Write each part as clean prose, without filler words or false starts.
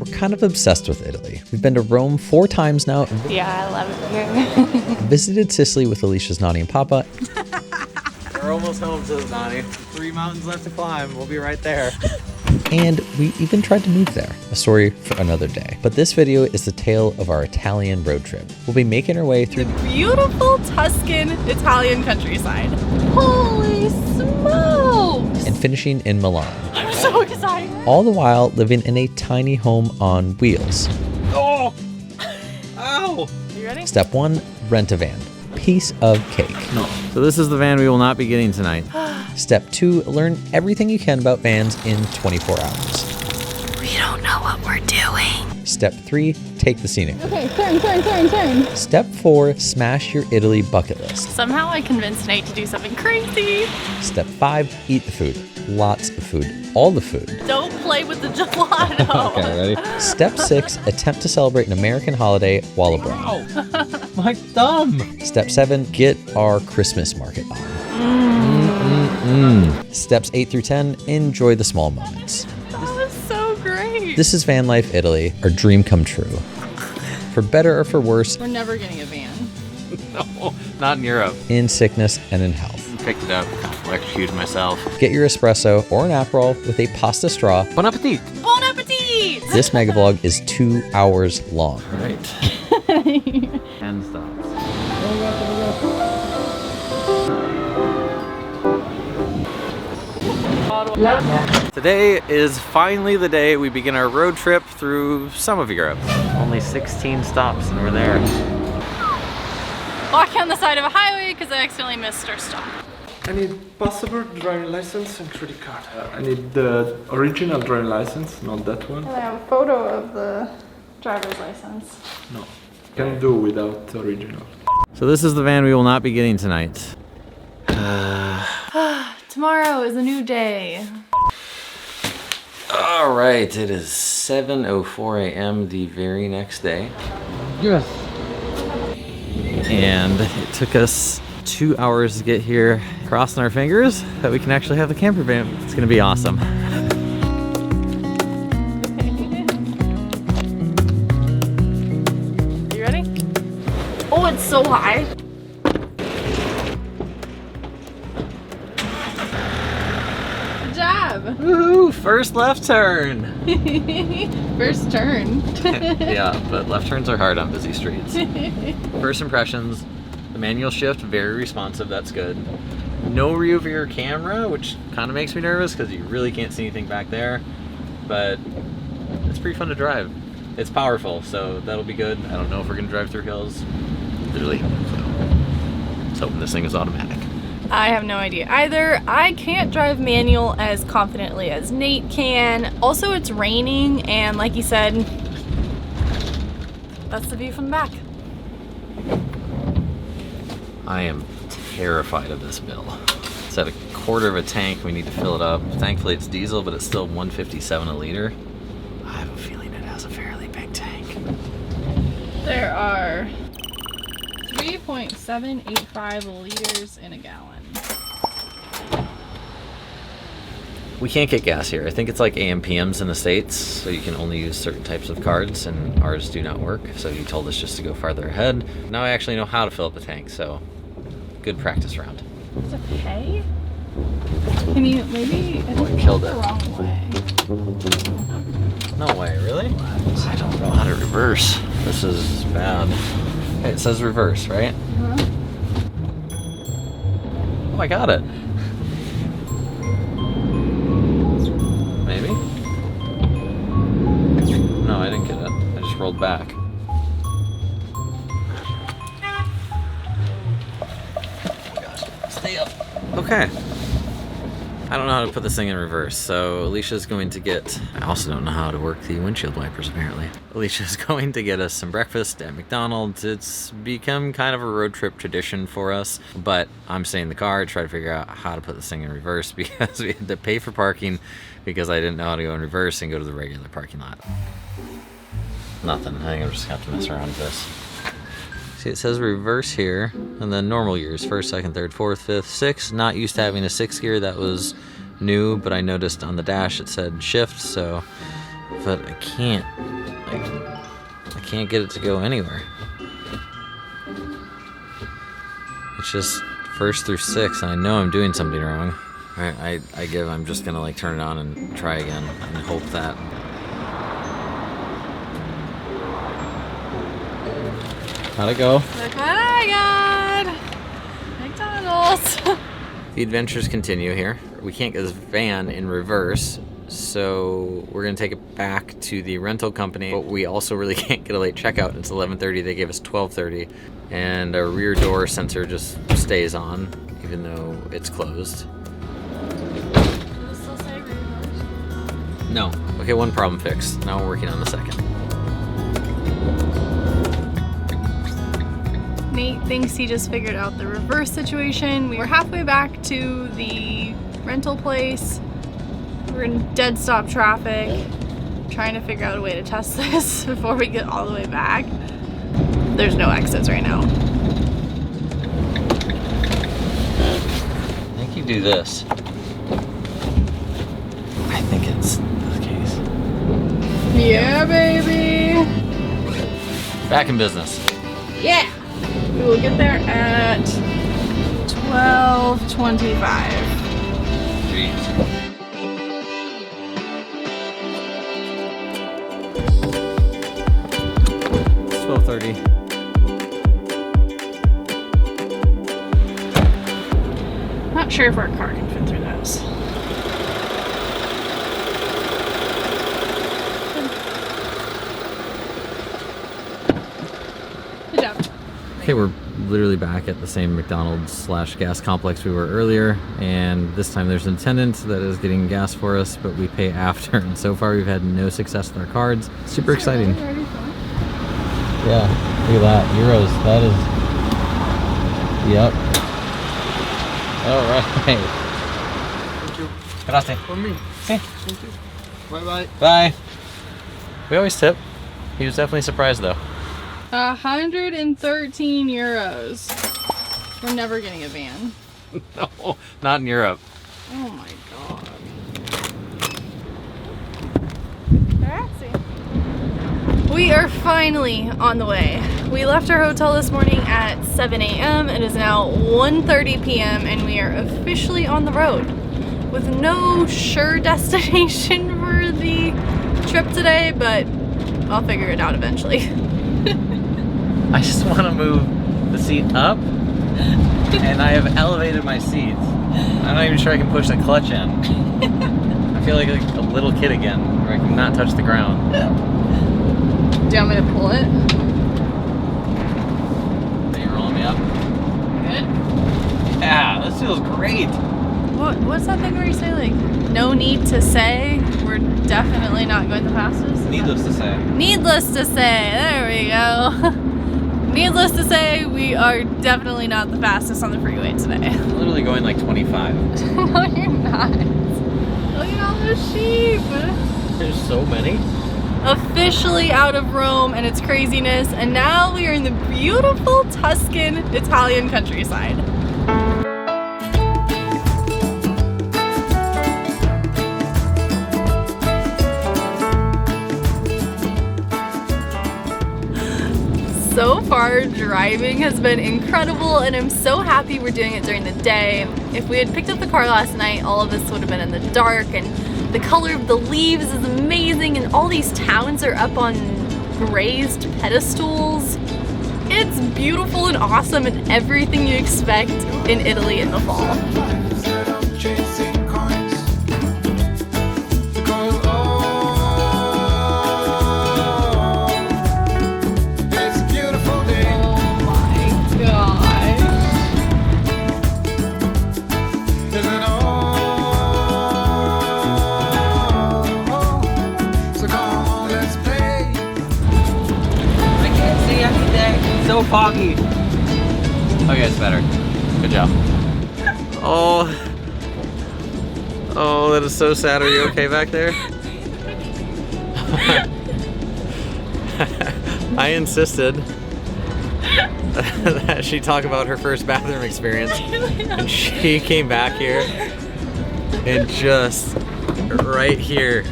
We're kind of obsessed with Italy. We've been to Rome 4 times now. Yeah, I love it here. Visited Sicily with Alicia's Nani and Papa. We're almost home, says Nani. 3 mountains left to climb. We'll be right there. And we even tried to move there. A story for another day. But this video is the tale of our Italian road trip. We'll be making our way through the beautiful Tuscan Italian countryside. Holy smokes! And finishing in Milan. I'm so excited. All the while living in a tiny home on wheels. Oh! Ow! You ready? Step 1, rent a van. Piece of cake. No. So this is the van we will not be getting tonight. Step 2, learn everything you can about vans in 24 hours. We don't know what we're doing. Step 3, take the scenic. Okay, turn. Step 4, smash your Italy bucket list. Somehow I convinced Nate to do something crazy. Step 5, eat the food. Lots of food. All the food. Don't play with the gelato. Okay, ready? Step 6, attempt to celebrate an American holiday while abroad. Ow! My thumb! Step 7, get our Christmas market on. Steps 8 through 10, enjoy the small moments. That was so great. This is Van Life Italy, our dream come true. For better or for worse, We're never getting a van. No, not in Europe. in sickness and in health. Picked it up, electrocuted myself. Get your espresso or an Aperol with a pasta straw. Bon appetit! Bon appetit! This mega vlog is 2 hours long. All right. 10 stops. Today is finally the day we begin our road trip through some of Europe. Only 16 stops and we're there. Walking on the side of a highway because I accidentally missed our stop. I need passport, driving license, and credit card. I need the original driving license, not that one. I have a photo of the driver's license. No, can do without original. So this is the van we will not be getting tonight. Tomorrow is a new day. All right, it is 7:04 a.m. the very next day. Yes. And it took us 2 hours to get here, crossing our fingers that we can actually have the camper van. It's gonna be awesome. You ready? Oh, it's so high. Good job. Woohoo! First left turn. First turn. Yeah, but left turns are hard on busy streets. First impressions, the manual shift, very responsive, that's good. No rear view camera, which kind of makes me nervous because you really can't see anything back there, but it's pretty fun to drive. It's powerful, so that'll be good. I don't know if we're gonna drive through hills. Literally, so let's hope this thing is automatic. I have no idea either. I can't drive manual as confidently as Nate can. Also, it's raining, and like you said, that's the view from the back. I am terrified of this bill. It's at 1/4 of a tank. We need to fill it up. Thankfully it's diesel, but it's still $1.57 a liter. I have a feeling it has a fairly big tank. There are 3.785 liters in a gallon. We can't get gas here. I think it's like AMPMs in the States, so you can only use certain types of cards, and ours do not work. So he told us just to go farther ahead. Now I actually know how to fill up the tank, so good practice round. Does it pay? Can you maybe? I think killed the it. wrong way. No way, really? I don't know how to reverse. This is bad. Hey, it says reverse, right? Oh, I got it. Maybe? No, I didn't get it. I just rolled back. Oh gosh, stay up. Okay. I don't know how to put this thing in reverse, so Alicia's going to get... I also don't know how to work the windshield wipers, apparently. Alicia's going to get us some breakfast at McDonald's. It's become kind of a road trip tradition for us, but I'm staying in the car to try to figure out how to put this thing in reverse because we had to pay for parking because I didn't know how to go in reverse and go to the regular parking lot. Nothing. I think I'm just going to have to mess around with this. See, it says reverse here, and then normal gears, 1st, 2nd, 3rd, 4th, 5th, 6th. Not used to having a 6th gear, that was new, but I noticed on the dash it said shift, so, but I can't Like, I can't get it to go anywhere. It's just 1st through 6th, and I know I'm doing something wrong. All right, I give. I'm just gonna like turn it on and try again and hope that. How'd it go? Look what I got! McDonald's! The adventures continue here. We can't get this van in reverse, so we're gonna take it back to the rental company, but we also really can't get a late checkout. It's 11:30, they gave us 12:30, and our rear door sensor just stays on, even though it's closed. Does it still say reverse? No. Okay, one problem fixed. Now we're working on the second. Nate thinks he just figured out the reverse situation. We were halfway back to the rental place. We're in dead stop traffic, trying to figure out a way to test this before we get all the way back. There's no exits right now. I think you do this. I think it's the case. Yeah, baby! Back in business. Yeah! We will get there at 12:25. Jeez. It's 12:30. Not sure if our car can fit through those. Good job. Okay, we're literally back at the same McDonald's / gas complex we were earlier, and this time there's an attendant that is getting gas for us, but we pay after, and so far we've had no success with our cards. Super exciting. Yeah, look at that. Euros, that is... Yep. All right. Thank you. Grazie. For me. Sí. Thank you. Bye-bye. Bye. We always tip. He was definitely surprised though. 113 euros. We're never getting a van. No, not in Europe. Oh my god. Grazie. We are finally on the way. We left our hotel this morning at 7 a.m. It is now 1:30 p.m. and we are officially on the road with no sure destination for the trip today, but I'll figure it out eventually. I just want to move the seat up, and I have elevated my seats. I'm not even sure I can push the clutch in. I feel like a little kid again, where I cannot touch the ground. Do you want me to pull it? Are you rolling me up? Good. Yeah, this feels great. What's that thing where you say, like, no need to say? We're definitely not going the fastest? Needless to say. Needless to say, there we go. Needless to say, we are definitely not the fastest on the freeway today. I'm literally going like 25. No, you're not. Look at all those sheep. There's so many. Officially out of Rome and its craziness, and now we are in the beautiful Tuscan Italian countryside. So far, driving has been incredible, and I'm so happy we're doing it during the day. If we had picked up the car last night, all of this would have been in the dark, and the color of the leaves is amazing, and all these towns are up on raised pedestals. It's beautiful and awesome and everything you expect in Italy in the fall. So foggy. Okay, it's better. Good job. Oh, that is so sad. Are you okay back there? I insisted that she talk about her first bathroom experience, and she came back here and just right here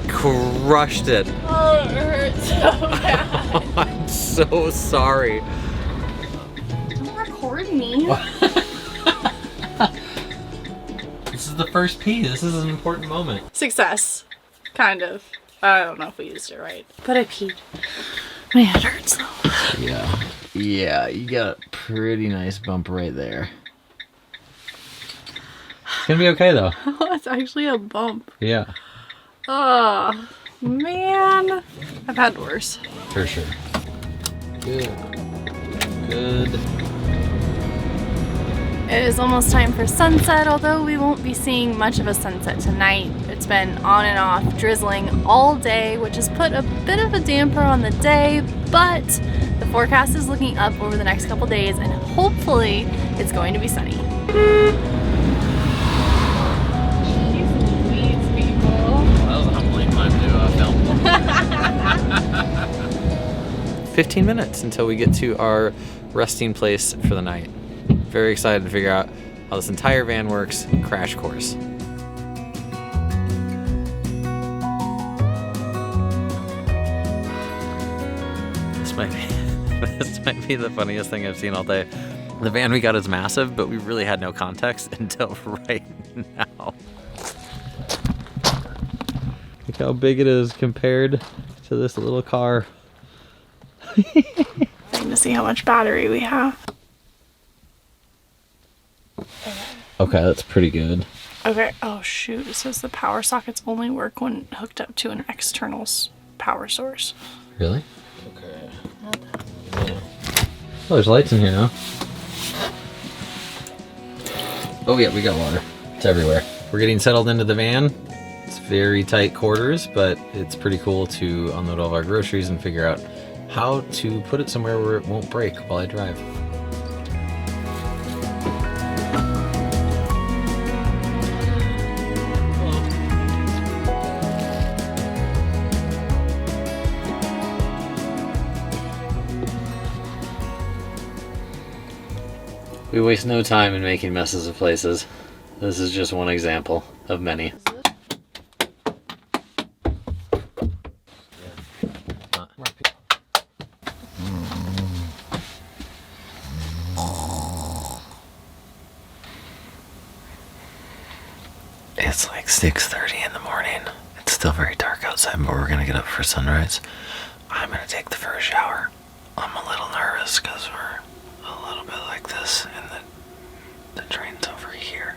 crushed it. Oh, it hurts. bad. I'm so sorry. Don't record me. This is the first pee. This is an important moment. Success. Kind of. I don't know if we used it right. But I peed. My head hurts though. Yeah. Yeah, you got a pretty nice bump right there. It's gonna be okay though. Oh, it's actually a bump. Yeah. Oh, man. I've had worse. For sure. Good. Good. It is almost time for sunset, although we won't be seeing much of a sunset tonight. It's been on and off, drizzling all day, which has put a bit of a damper on the day, but the forecast is looking up over the next couple days, and hopefully it's going to be sunny. That was a humbling time to film. 15 minutes until we get to our resting place for the night. Very excited to figure out how this entire van works. Crash course. This might be the funniest thing I've seen all day. The van we got is massive, but we really had no context until right now. Look how big it is compared to this little car. Waiting to see how much battery we have. Okay, that's pretty good. Okay, oh shoot, it says the power sockets only work when hooked up to an external power source. Really? Okay. Oh, there's lights in here now. Oh yeah, we got water. It's everywhere. We're getting settled into the van. It's very tight quarters, but it's pretty cool to unload all of our groceries and figure out how to put it somewhere where it won't break while I drive. We waste no time in making messes of places. This is just one example of many. It's like 6:30 in the morning. It's still very dark outside, but we're gonna get up for sunrise. I'm gonna take the first shower. I'm a little nervous because we're a little bit like this, and the drain's over here.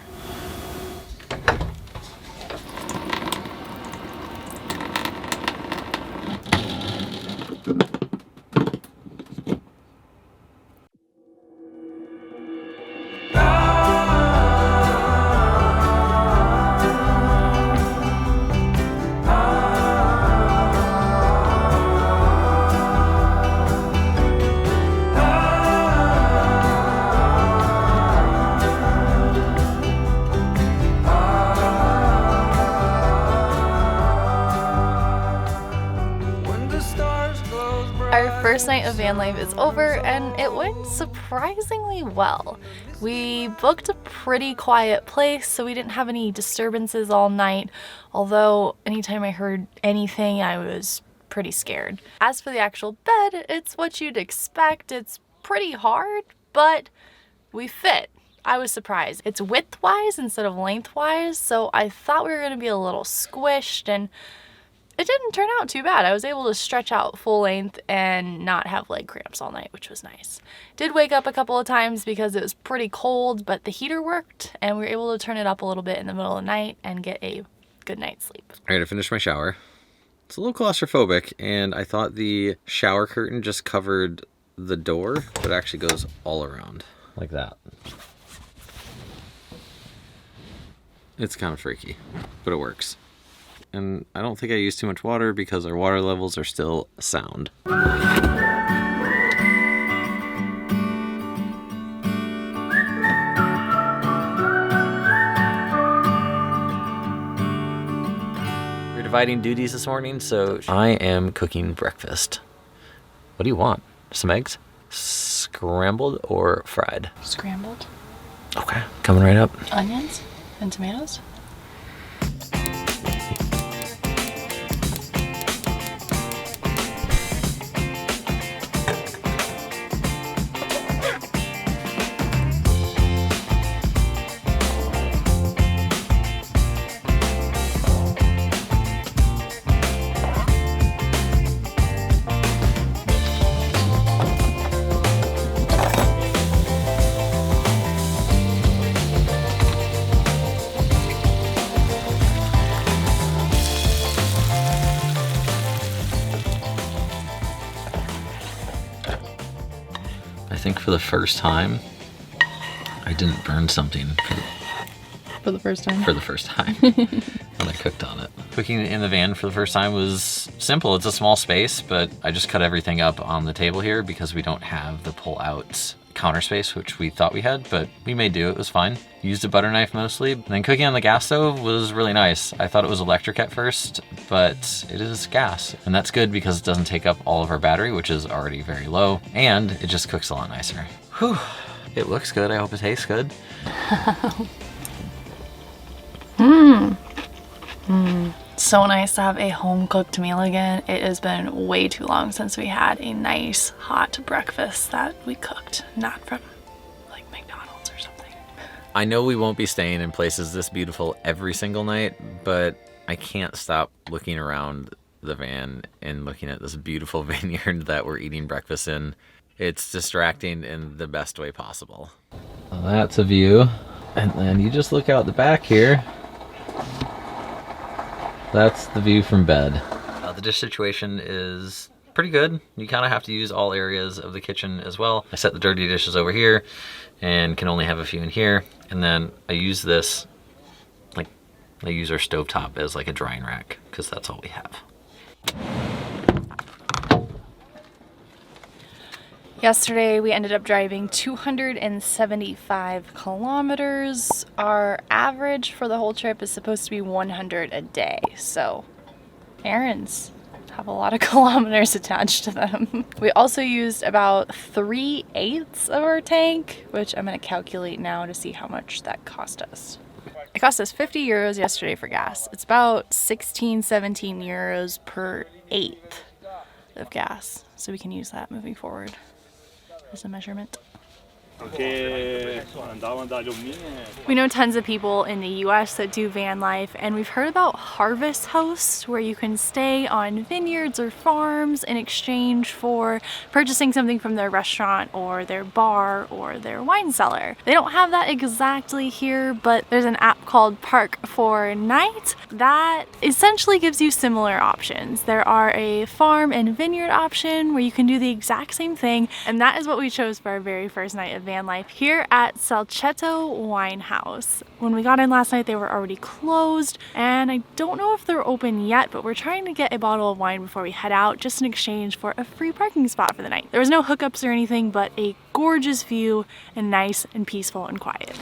Our first night of van life is over, and it went surprisingly well. We booked a pretty quiet place, so we didn't have any disturbances all night, although anytime I heard anything, I was pretty scared. As for the actual bed, it's what you'd expect. It's pretty hard, but we fit. I was surprised. It's width-wise instead of length-wise, so I thought we were going to be a little squished, and it didn't turn out too bad. I was able to stretch out full length and not have leg cramps all night, which was nice. Did wake up a couple of times because it was pretty cold, but the heater worked, and we were able to turn it up a little bit in the middle of the night and get a good night's sleep. All right, I finished my shower. It's a little claustrophobic, and I thought the shower curtain just covered the door, but it actually goes all around like that. It's kind of freaky, but it works. And I don't think I used too much water because our water levels are still sound. We're dividing duties this morning, so I am cooking breakfast. What do you want? Some eggs? Scrambled or fried? Scrambled. Okay, coming right up. Onions and tomatoes. think for the first time, I didn't burn something For the first time? For the first time when I cooked on it. Cooking in the van for the first time was simple. It's a small space, but I just cut everything up on the table here because we don't have the pull-out counter space, which we thought we had, but we may do. It was fine. Used a butter knife mostly. And then cooking on the gas stove was really nice. I thought it was electric at first, but it is gas. And that's good because it doesn't take up all of our battery, which is already very low, and it just cooks a lot nicer. Whew. It looks good. I hope it tastes good. So nice to have a home-cooked meal again. It has been way too long since we had a nice hot breakfast that we cooked, not from like McDonald's or something. I know we won't be staying in places this beautiful every single night, but I can't stop looking around the van and looking at this beautiful vineyard that we're eating breakfast in. It's distracting in the best way possible. Well, that's a view. And then you just look out the back here. That's the view from bed. The dish situation is pretty good. You kind of have to use all areas of the kitchen as well. I set the dirty dishes over here and can only have a few in here. And then I use this, like I use our stovetop as like a drying rack because that's all we have. Yesterday we ended up driving 275 kilometers. Our average for the whole trip is supposed to be 100 a day. So errands have a lot of kilometers attached to them. We also used about 3/8 of our tank, which I'm going to calculate now to see how much that cost us. It cost us 50 euros yesterday for gas. It's about 16, 17 euros per 1/8 of gas. So we can use that moving forward as a measurement. We know tons of people in the US that do van life, and we've heard about harvest hosts where you can stay on vineyards or farms in exchange for purchasing something from their restaurant or their bar or their wine cellar. They don't have that exactly here, but there's an app called Park for Night that essentially gives you similar options. There are a farm and vineyard option where you can do the exact same thing, and that is what we chose for our very first night of van life here at Salceto Wine House. When we got in last night, they were already closed, and I don't know if they're open yet, but we're trying to get a bottle of wine before we head out, just in exchange for a free parking spot for the night. There was no hookups or anything, but a gorgeous view and nice and peaceful and quiet.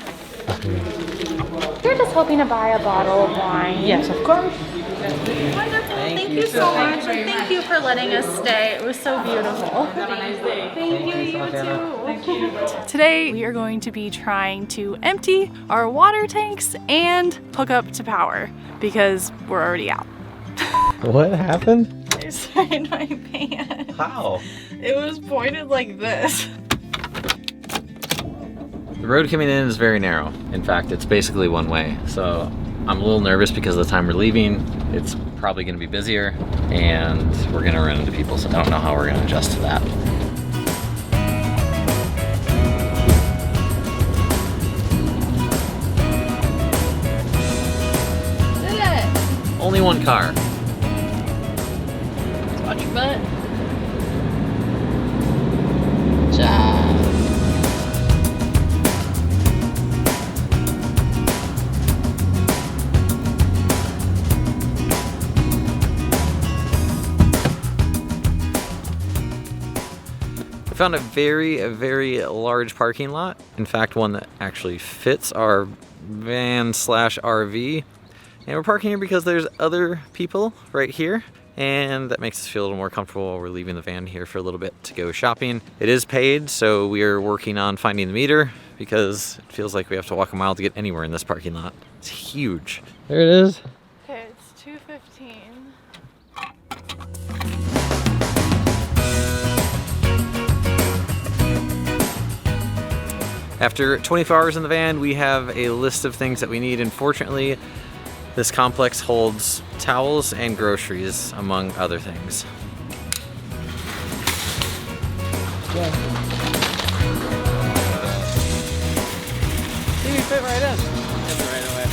You're just hoping to buy a bottle of wine. Yes, of course. Wonderful. Thank you so much, and thank you for letting us stay. It was so beautiful. Have a nice day. Thank you, you too. Thank you. Today we are going to be trying to empty our water tanks and hook up to power because we're already out. What happened? I signed my pants. How? It was pointed like this. The road coming in is very narrow. In fact, it's basically one way. So I'm a little nervous because of the time we're leaving. It's probably going to be busier and we're going to run into people. So I don't know how we're going to adjust to that. Did it? Only one car. Watch your butt. Good job. I found a very large parking lot. In fact, one that actually fits our van/RV. And we're parking here because there's other people right here. And that makes us feel a little more comfortable while we're leaving the van here for a little bit to go shopping. It is paid, so we are working on finding the meter because it feels like we have to walk a mile to get anywhere in this parking lot. It's huge. There it is. Okay, it's 2:15. After 24 hours in the van, we have a list of things that we need. Unfortunately, this complex holds towels and groceries, among other things. Yeah. See, we fit right in. Right away.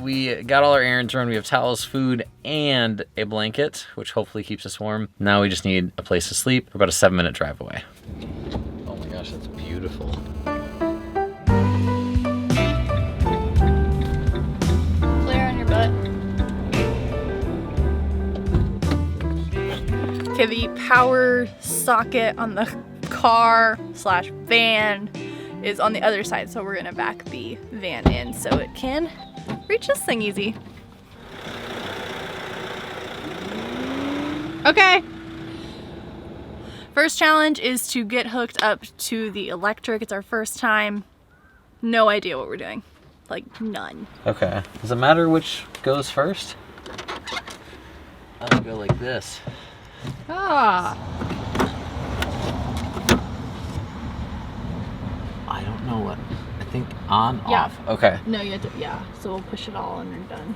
we got all our errands run. We have towels, food, and a blanket, which hopefully keeps us warm. Now we just need a place to sleep. We're about a 7-minute drive away. Oh my gosh, that's beautiful. Flare on your butt. Okay, the power socket on the car/van is on the other side, so we're gonna back the van in so it can reach this thing easy. Okay. First challenge is to get hooked up to the electric. It's our first time. No idea what we're doing. Like, none. Okay. Does it matter which goes first? I'll go like this. Ah. I don't know what. I think on, Yeah. off. Okay. No, you have to, yeah. So we'll push it all and we're done.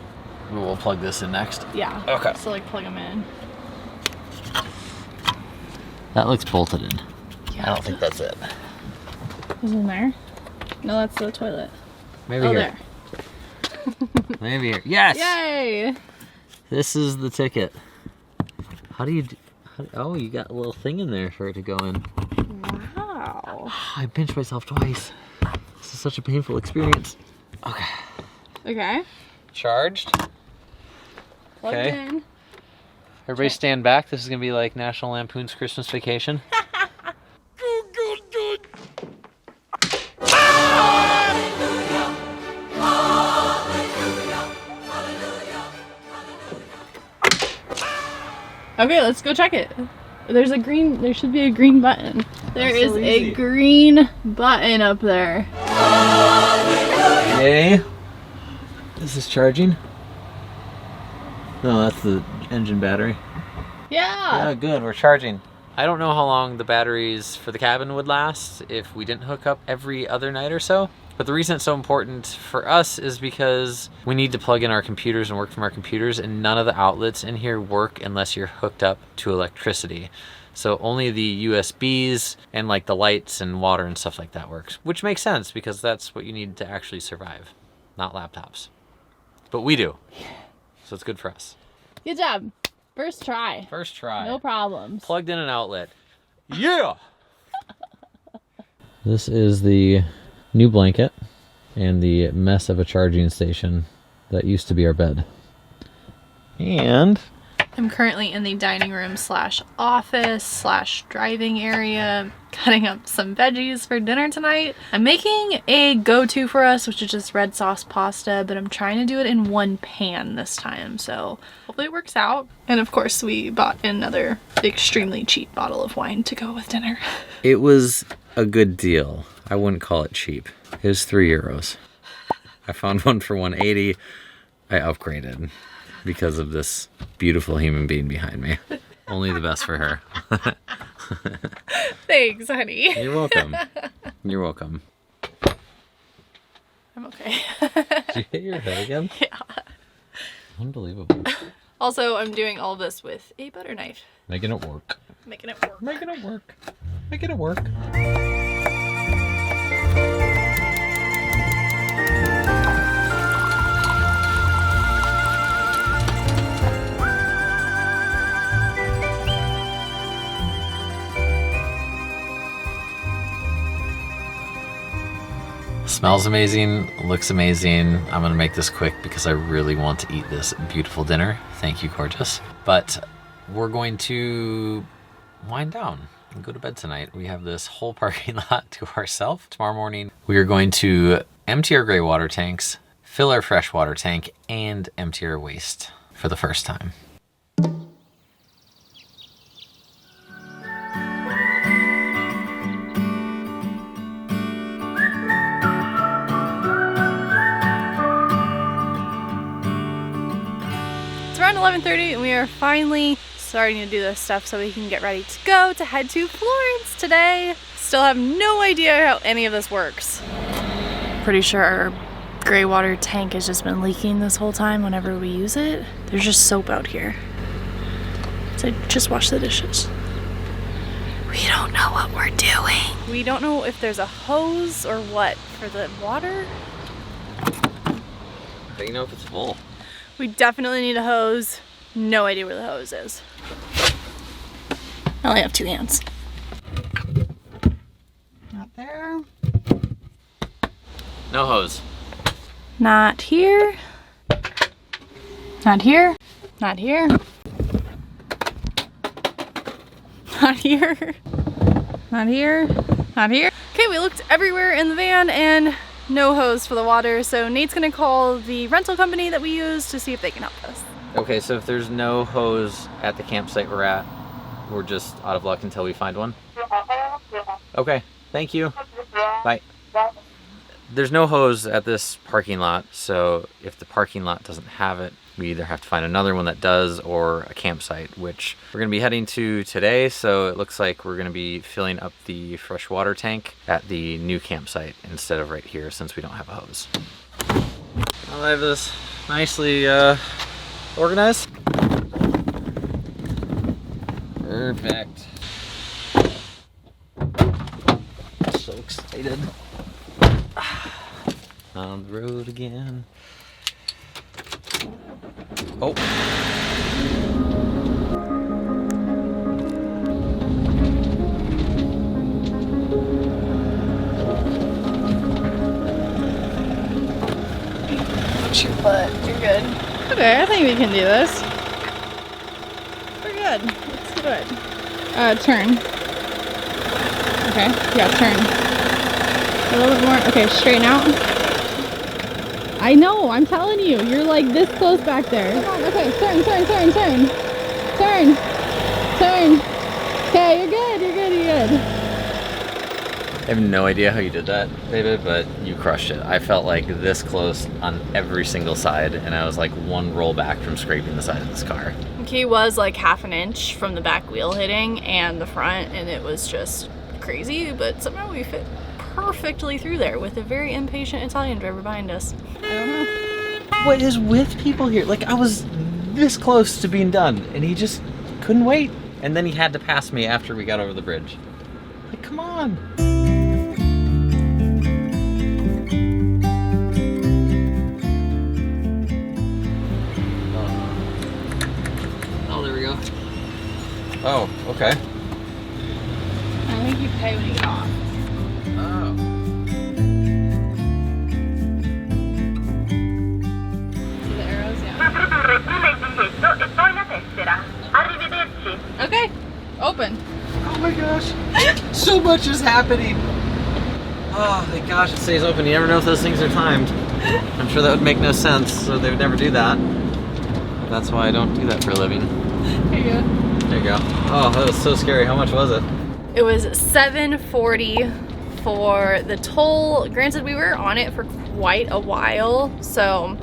We'll plug this in next. Yeah. Okay. So like plug them in. That looks bolted in. Yeah. I don't think that's it. Is it in there? No, that's the toilet. Maybe Oh, here. there. Maybe here. Yes! Yay! This is the ticket. How do you do? Oh, you got a little thing in there for it to go in. Wow. I pinched myself twice. This is such a painful experience. Okay. Okay. Charged. Plugged Okay. in. Everybody stand back. This is going to be like National Lampoon's Christmas Vacation. Okay, let's go check it. There should be a green button. There is a green button up there. Yay. This is charging. No, that's the engine battery. Yeah. Yeah, good. We're charging. I don't know how long the batteries for the cabin would last if we didn't hook up every other night or so. But the reason it's so important for us is because we need to plug in our computers and work from our computers, and none of the outlets in here work unless you're hooked up to electricity. So only the USBs and like the lights and water and stuff like that works, which makes sense because that's what you need to actually survive, not laptops. But we do. So it's good for us. Good job. First try. First try. No problems. Plugged in an outlet. Yeah! This is the new blanket and the mess of a charging station that used to be our bed. And I'm currently in the dining room / office / driving area, cutting up some veggies for dinner tonight. I'm making a go-to for us, which is just red sauce pasta, but I'm trying to do it in one pan this time, so hopefully it works out. And of course, we bought another extremely cheap bottle of wine to go with dinner. it was a good deal. I wouldn't call it cheap. It was €3. I found one for $1.80. I upgraded because of this beautiful human being behind me. Only the best for her. Thanks, honey. You're welcome. You're welcome. I'm okay. Did you hit your head again? Yeah. Unbelievable. Also, I'm doing all this with a butter knife. Making it work. Making it work. Making it work. Making it work. Smells amazing, looks amazing. I'm gonna make this quick because I really want to eat this beautiful dinner. Thank you, gorgeous. But we're going to wind down and go to bed tonight. We have this whole parking lot to ourselves. Tomorrow morning, we are going to empty our gray water tanks, fill our fresh water tank, and empty our waste for the first time. Around 11:30 and we are finally starting to do this stuff so we can get ready to go to head to Florence today. Still have no idea how any of this works. Pretty sure our gray water tank has just been leaking this whole time whenever we use it. There's just soap out here. So just wash the dishes. We don't know what we're doing. We don't know if there's a hose or what for the water. How do you know if it's full? We definitely need a hose. No idea where the hose is. I only have 2 hands. Not there. No hose. Not here. Not here. Not here. Not here. Not here. Not here. Okay, we looked everywhere in the van and no hose for the water, so Nate's gonna call the rental company that we use to see if they can help us. Okay, so if there's no hose at the campsite we're at, we're just out of luck until we find one? Okay, thank you. Bye. There's no hose at this parking lot, so if the parking lot doesn't have it, we either have to find another one that does or a campsite, which we're gonna be heading to today, so it looks like we're gonna be filling up the fresh water tank at the new campsite instead of right here since we don't have a hose. I have this nicely organized. Perfect. So excited. On the road again. Oh. Watch your butt. You're good. Okay, I think we can do this. We're good. Let's do it. Turn. Okay, yeah, turn. A little bit more. Okay, straighten out. I know, I'm telling you. You're like this close back there. Come on, okay, turn, turn, turn, turn. Turn. Turn. Okay, you're good, you're good, you're good. I have no idea how you did that, David, but you crushed it. I felt like this close on every single side, and I was like one roll back from scraping the side of this car. The key was like half an inch from the back wheel hitting and the front, and it was just crazy, but somehow we fit perfectly through there with a very impatient Italian driver behind us. I don't know. What is with people here? Like, I was this close to being done, and he just couldn't wait. And then he had to pass me after we got over the bridge. Like, come on. Oh, there we go. Oh, okay. I think you pay when you get off. Oh. See the arrows? Yeah. Okay, open. Oh my gosh. So much is happening. Oh, thank gosh it stays open. You never know if those things are timed. I'm sure that would make no sense, so they would never do that. That's why I don't do that for a living. Here you go. There you go. Oh, that was so scary. How much was it? It was $7.40 for the toll. Granted, we were on it for quite a while, so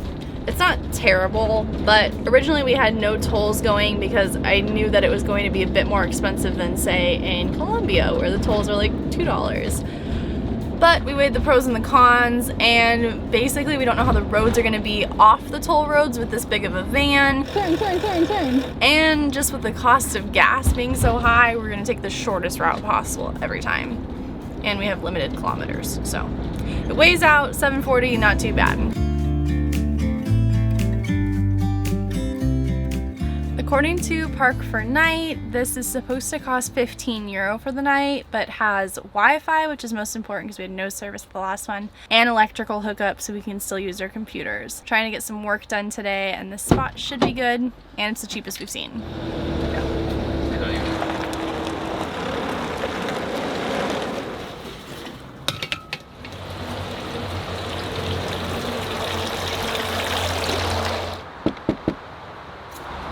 it's not terrible, but originally we had no tolls going because I knew that it was going to be a bit more expensive than, say, in Colombia, where the tolls are like $2. But we weighed the pros and the cons, and basically we don't know how the roads are going to be off the toll roads with this big of a van. Turn, turn, turn, turn. And just with the cost of gas being so high, we're going to take the shortest route possible every time. And we have limited kilometers, so it weighs out $7.40, not too bad. According to Park for Night, this is supposed to cost €15 for the night, but has Wi-Fi, which is most important because we had no service at the last one, and electrical hookup so we can still use our computers. Trying to get some work done today, and this spot should be good, and it's the cheapest we've seen.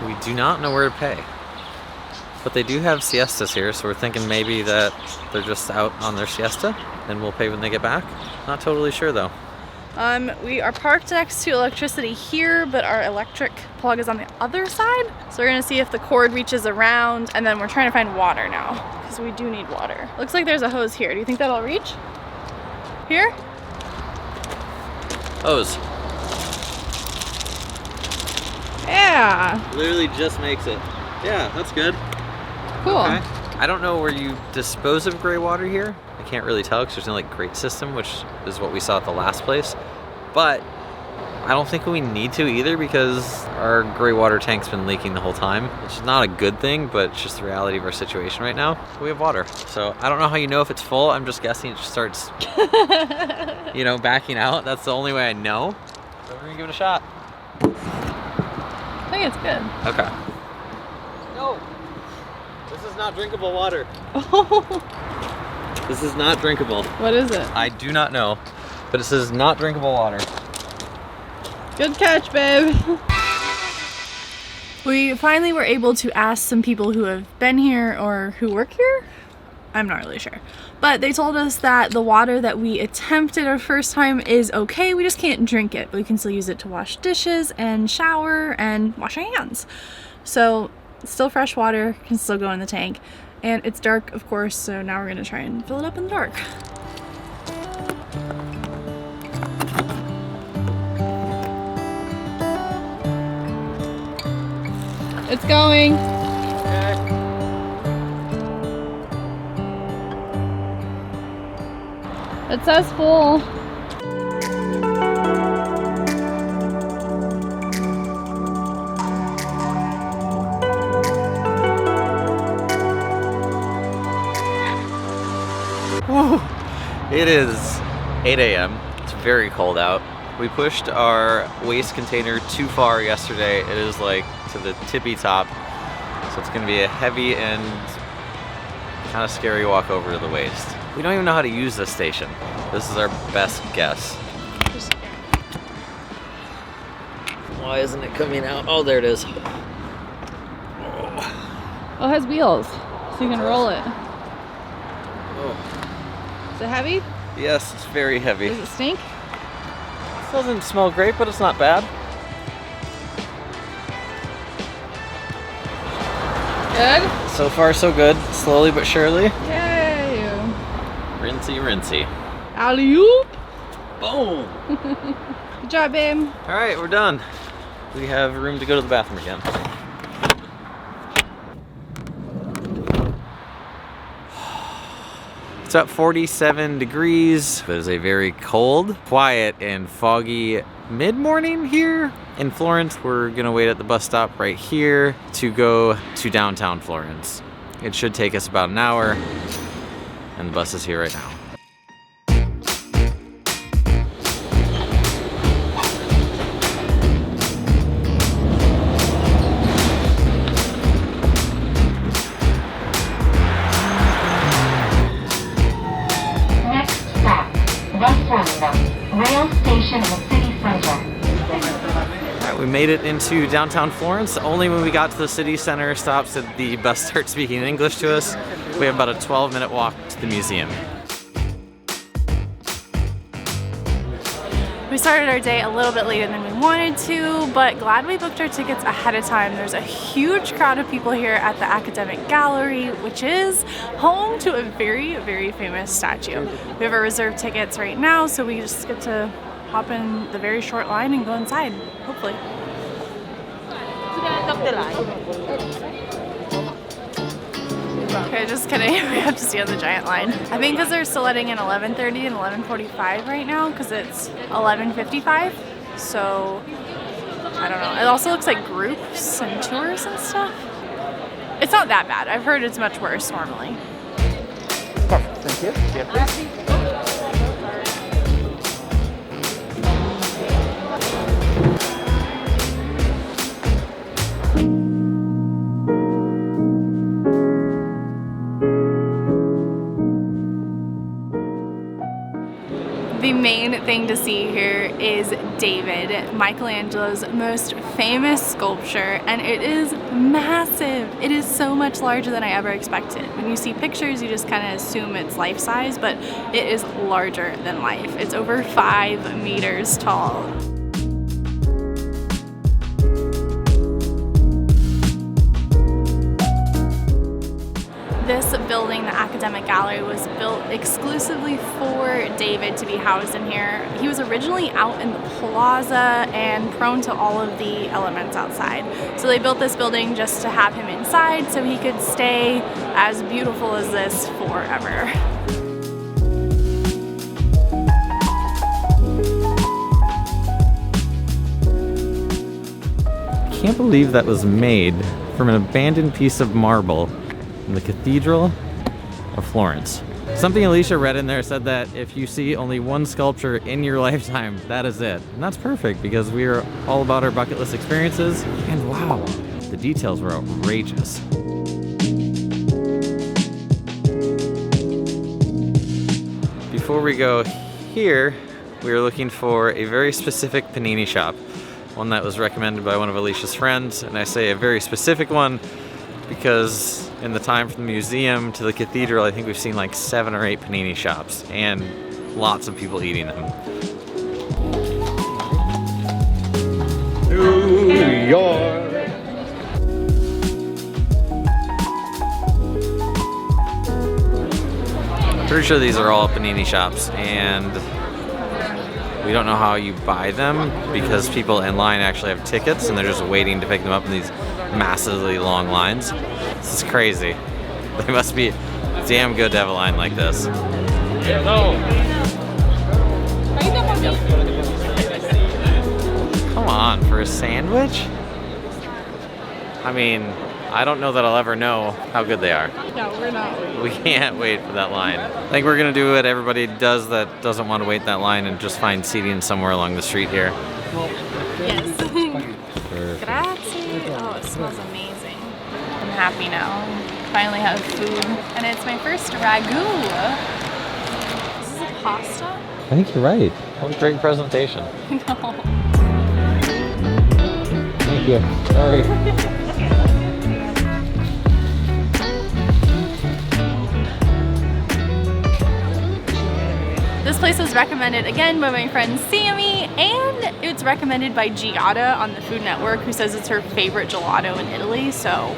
We do not know where to pay. But they do have siestas here, so we're thinking maybe that they're just out on their siesta and we'll pay when they get back. Not totally sure though. We are parked next to electricity here, but our electric plug is on the other side. So we're gonna see if the cord reaches around, and then we're trying to find water now, because we do need water. Looks like there's a hose here. Do you think that'll reach? Here? Hose. Yeah. Literally just makes it. Yeah, that's good. Cool. Okay. I don't know where you dispose of gray water here. I can't really tell because there's no like grate system, which is what we saw at the last place. But I don't think we need to either because our gray water tank's been leaking the whole time, which is not a good thing, but it's just the reality of our situation right now. We have water. So I don't know how you know if it's full. I'm just guessing it just starts, you know, backing out. That's the only way I know. So we're gonna give it a shot. I think it's good. Okay. No, this is not drinkable water. This is not drinkable. What is it? I do not know, but this is not drinkable water. Good catch, babe. We finally were able to ask some people who have been here or who work here. I'm not really sure. But they told us that the water that we attempted our first time is okay. We just can't drink it, but we can still use it to wash dishes and shower and wash our hands. So it's still fresh water, can still go in the tank. And it's dark, of course, so now we're gonna try and fill it up in the dark. It's going. It says full. Whew. It is 8 a.m. It's very cold out. We pushed our waste container too far yesterday. It is like to the tippy top. So it's gonna be a heavy and kind of scary walk over to the waste. We don't even know how to use this station. This is our best guess. Why isn't it coming out? Oh, there it is. Oh, it has wheels, so you can roll it. Oh. Is it heavy? Yes, it's very heavy. Does it stink? It doesn't smell great, but it's not bad. Good? So far, so good. Slowly but surely. Yay! Rinsey, rinsey. Alley-oop! Boom! Good job, babe. All right, we're done. We have room to go to the bathroom again. It's at 47 degrees. It is a very cold, quiet, and foggy mid-morning here in Florence. We're gonna wait at the bus stop right here to go to downtown Florence. It should take us about an hour, and the bus is here right now. Rail station in the city center. Alright, we made it into downtown Florence. Only when we got to the city center stops did the bus start speaking English to us. We have about a 12-minute walk to the museum. We started our day a little bit later than we wanted to, but glad we booked our tickets ahead of time. There's a huge crowd of people here at the Academic Gallery, which is home to a very, very famous statue. We have our reserved tickets right now, so we just get to hop in the very short line and go inside, hopefully. Okay, just kidding. We have to stay on the giant line. I think because they're still letting in 11:30 and 11:45 right now because it's 11:55. So, I don't know. It also looks like groups and tours and stuff. It's not that bad. I've heard it's much worse normally. Perfect, thank you. Yeah, please. The main thing to see here is David, Michelangelo's most famous sculpture, and it is massive. It is so much larger than I ever expected. When you see pictures, you just kind of assume it's life-size, but it is larger than life. It's over 5 meters tall. This building, the Academic Gallery, was built exclusively for David to be housed in here. He was originally out in the plaza and prone to all of the elements outside. So they built this building just to have him inside so he could stay as beautiful as this forever. can't believe that was made from an abandoned piece of marble in the Cathedral of Florence. Something Alicia read in there said that if you see only one sculpture in your lifetime, that is it. And that's perfect because we are all about our bucket list experiences. And wow, the details were outrageous. Before we go here, we were looking for a very specific panini shop. One that was recommended by one of Alicia's friends. And I say a very specific one because in the time from the museum to the cathedral, I think we've seen like 7 or 8 panini shops and lots of people eating them. New York. Pretty sure these are all panini shops, and we don't know how you buy them because people in line actually have tickets and they're just waiting to pick them up in these massively long lines. This is crazy. They must be damn good to have a line like this. Come on, for a sandwich? I mean, I don't know that I'll ever know how good they are. No, we're not. We can't wait for that line. I think we're gonna do what everybody does that doesn't want to wait that line and just find seating somewhere along the street here. Yes. Grazie. Oh, it smells amazing. I'm happy now. Finally have food. And it's my first ragu. This is a pasta? I think you're right. What a great presentation. No. Thank you. Sorry. This place was recommended again by my friend Sammy, and it's recommended by Giada on the Food Network, who says it's her favorite gelato in Italy, so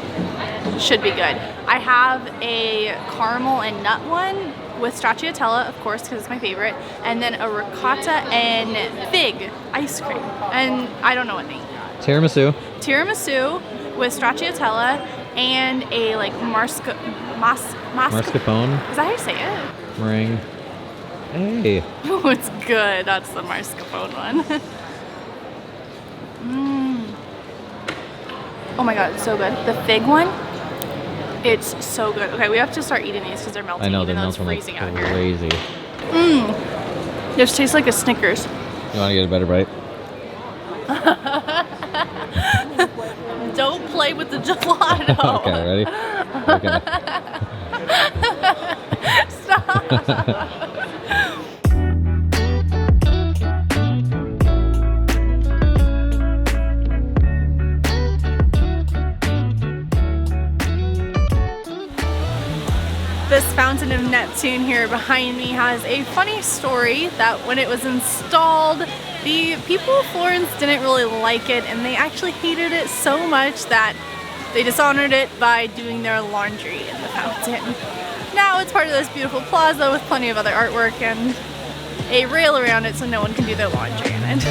should be good. I have a caramel and nut one with stracciatella, of course, because it's my favorite, and then a ricotta and fig ice cream, and I don't know what name. Tiramisu. Tiramisu with stracciatella and a like mascarpone. Is that how you say it? Meringue. Hey. Oh, it's good. That's the mascarpone one. Oh my god, it's so good. The fig one, it's so good. Okay, we have to start eating these because they're melting. I know, even they're though it's melting freezing like out here. crazy. This tastes like a Snickers. You want to get a better bite? Don't play with the gelato. Okay, ready? Okay. Stop. This Fountain of Neptune here behind me has a funny story that when it was installed, the people of Florence didn't really like it, and they actually hated it so much that they dishonored it by doing their laundry in the fountain. Now it's part of this beautiful plaza with plenty of other artwork and a rail around it so no one can do their laundry in it.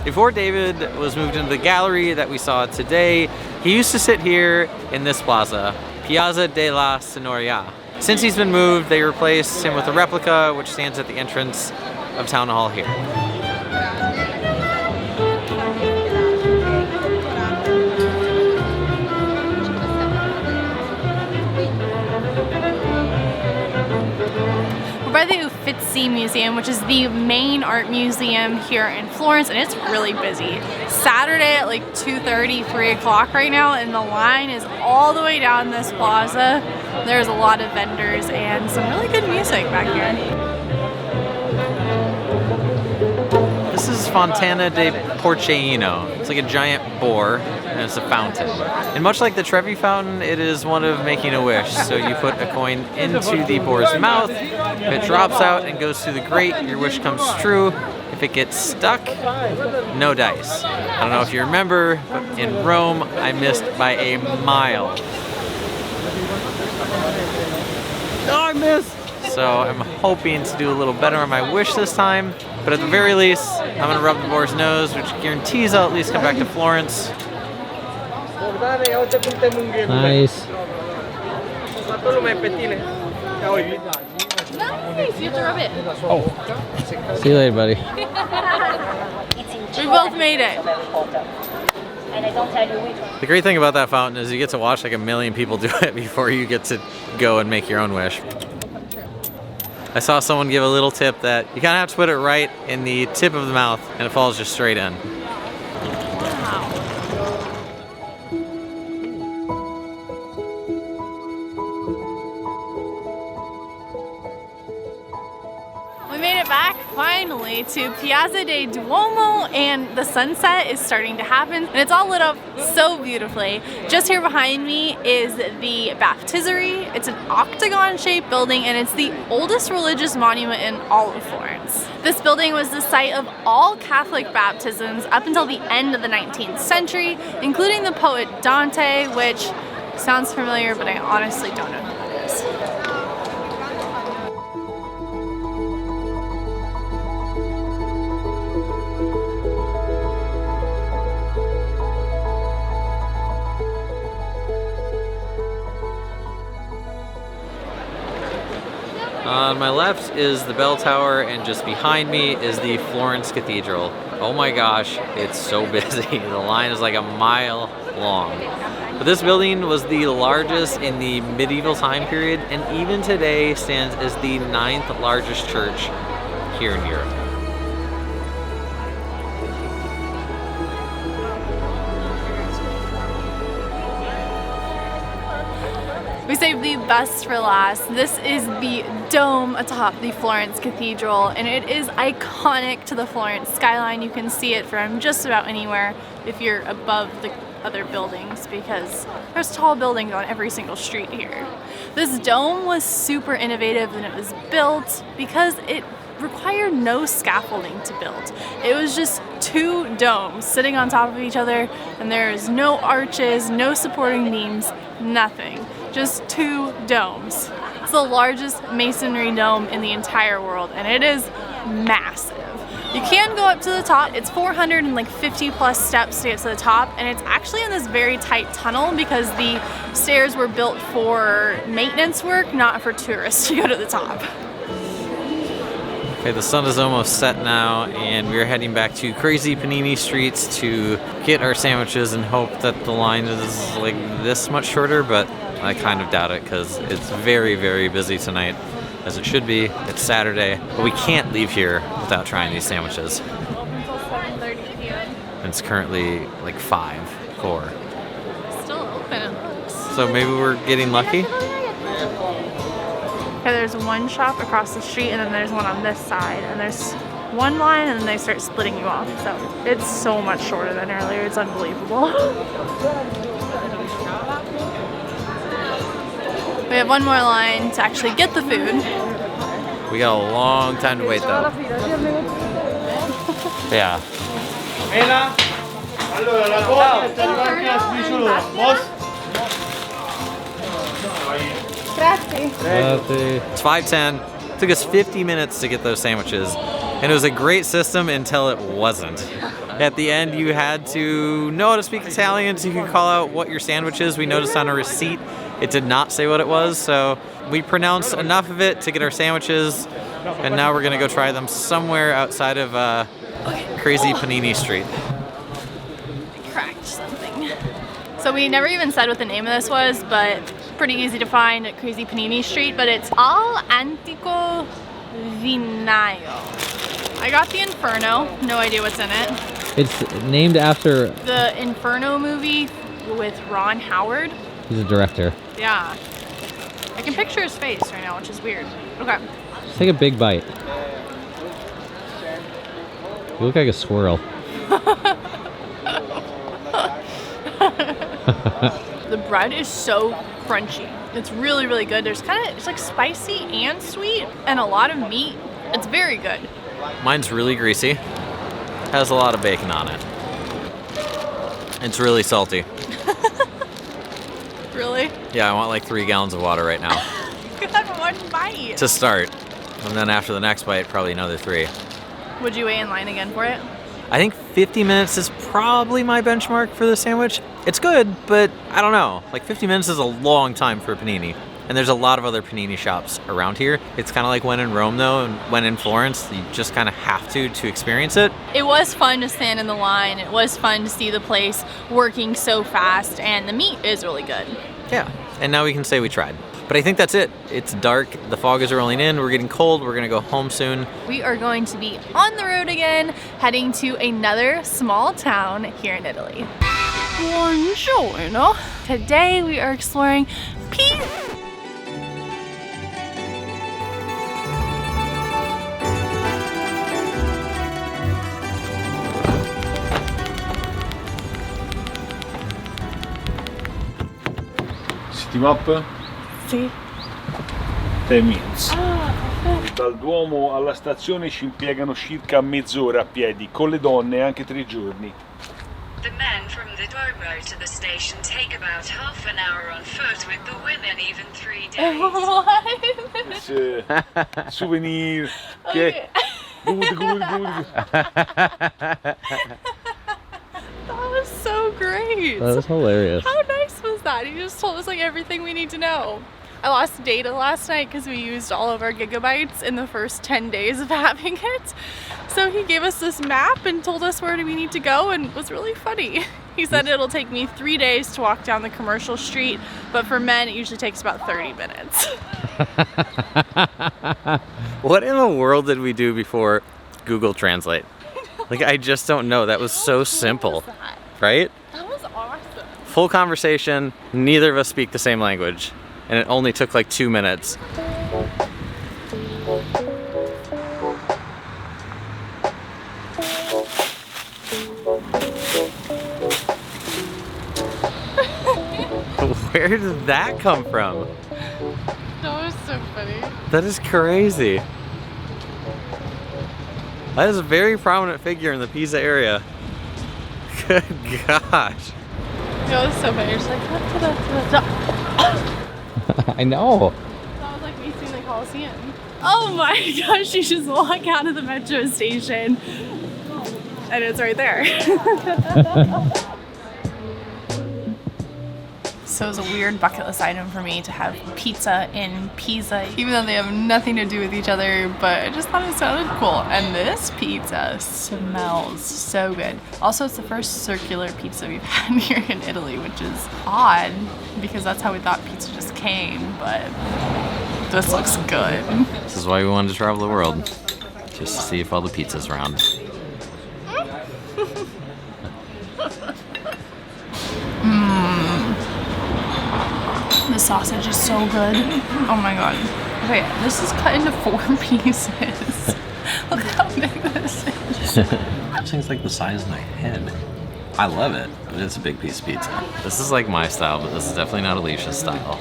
Before David was moved into the gallery that we saw today, he used to sit here in this plaza, Piazza della Signoria. Since he's been moved, they replaced him with a replica which stands at the entrance of Town Hall here. We're by the Uffizi Museum, which is the main art museum here in Florence, and it's really busy. Saturday at like 2:30, 3 o'clock right now, and the line is all the way down this plaza. There's a lot of vendors and some really good music back here. This is Fontana de Porcellino. It's like a giant boar, and it's a fountain. And much like the Trevi fountain, it is one of making a wish. So you put a coin into the boar's mouth, if it drops out and goes through the grate, your wish comes true. If it gets stuck, no dice. I don't know if you remember, but in Rome, I missed by a mile. Oh, I missed! So I'm hoping to do a little better on my wish this time. But at the very least, I'm gonna rub the boar's nose, which guarantees I'll at least come back to Florence. Nice. Nice, you have to rub it. Oh. See you later, buddy. We both made it. The great thing about that fountain is you get to watch like a million people do it before you get to go and make your own wish. I saw someone give a little tip that you kind of have to put it right in the tip of the mouth and it falls just straight in. Back finally to Piazza del Duomo, and the sunset is starting to happen and it's all lit up so beautifully. Just here behind me is the baptistery. It's an octagon shaped building and it's the oldest religious monument in all of Florence. This building was the site of all Catholic baptisms up until the end of the 19th century, including the poet Dante, which sounds familiar but I honestly don't know who that is. On my left is the bell tower and just behind me is the Florence Cathedral. Oh my gosh, it's so busy. The line is like a mile long. But this building was the largest in the medieval time period and even today stands as the 9th largest church here in Europe. We saved the best for last. This is the dome atop the Florence Cathedral, and it is iconic to the Florence skyline. You can see it from just about anywhere if you're above the other buildings because there's tall buildings on every single street here. This dome was super innovative and it was built because it required no scaffolding to build. It was just two domes sitting on top of each other and there's no arches, no supporting beams, nothing. Just two domes. It's the largest masonry dome in the entire world and it is massive. You can go up to the top. It's 450 plus steps to get to the top and it's actually in this very tight tunnel because the stairs were built for maintenance work, not for tourists to go to the top. Okay, the sun is almost set now and we're heading back to crazy panini streets to get our sandwiches and hope that the line is like this much shorter, but I kind of doubt it because it's very, very busy tonight, as it should be. It's Saturday, but we can't leave here without trying these sandwiches. Until 7:30 p.m. It's currently like 4. Still open, it looks. So maybe we're getting lucky? Okay, there's one shop across the street and then there's one on this side and there's one line and then they start splitting you off. So it's so much shorter than earlier. It's unbelievable. We have one more line to actually get the food. We got a long time to wait though. Yeah. It's 5:10. Took us 50 minutes to get those sandwiches. And it was a great system until it wasn't. At the end, you had to know how to speak Italian so you could call out what your sandwich is. We noticed on a receipt it did not say what it was, so we pronounced enough of it to get our sandwiches, and now we're gonna go try them somewhere outside of crazy panini street. I cracked something. So we never even said what the name of this was, but pretty easy to find at Crazy Panini Street, but it's Al Antico Vinaio. I got the Inferno, no idea what's in it. It's named after... The Inferno movie with Ron Howard. He's a director. Yeah. I can picture his face right now, which is weird. Okay. Just take a big bite. You look like a squirrel. The bread is so crunchy. It's really, really good. There's it's like spicy and sweet and a lot of meat. It's very good. Mine's really greasy. Has a lot of bacon on it. It's really salty. Really? Yeah, I want like 3 gallons of water right now. You have one bite. To start. And then after the next bite, probably another 3. Would you wait in line again for it? I think 50 minutes is probably my benchmark for the sandwich. It's good, but I don't know. Like 50 minutes is a long time for a panini. And there's a lot of other panini shops around here. It's kind of like when in Rome though, and when in Florence, you just kind of have to experience it. It was fun to stand in the line. It was fun to see the place working so fast, and the meat is really good. Yeah, and now we can say we tried. But I think that's it. It's dark, the fog is rolling in, we're getting cold, we're gonna go home soon. We are going to be on the road again, heading to another small town here in Italy. Buongiorno. Today we are exploring Pisa. City map? Sì. 10 minutes. Dal Duomo alla stazione ci impiegano circa mezz'ora a piedi, con le donne anche 3 giorni. The men from the Duomo to the station take about half an hour on foot, with the women even 3 days. What? Souvenir. Okay. Good. That was so great. That was hilarious. How nice was that? He just told us like everything we need to know. I lost data last night because we used all of our gigabytes in the first 10 days of having it. So he gave us this map and told us where we need to go, and it was really funny. He said it'll take me 3 days to walk down the commercial street, but for men it usually takes about 30 minutes. What in the world did we do before Google Translate? Like, I just don't know. That was so simple, right? That was awesome. Full conversation, neither of us speak the same language, and it only took like 2 minutes. Where did that come from? That was so funny. That is crazy. That is a very prominent figure in the Pisa area. Good gosh. That was so funny. You're just like, da. I know. That was like me seeing the Coliseum. Oh my gosh, you just walk out of the metro station and it's right there. So it was a weird bucket list item for me to have pizza in Pisa, even though they have nothing to do with each other, but I just thought it sounded cool. And this pizza smells so good. Also, it's the first circular pizza we've had here in Italy, which is odd because that's how we thought pizza just came, but this looks good. This is why we wanted to travel the world. Just to see if all the pizza's around. The sausage is so good. Oh my god. Okay, this is cut into 4 pieces. Look how big this is. This thing's like the size of my head. I love it, but it's a big piece of pizza. This is like my style, but this is definitely not Alicia's style.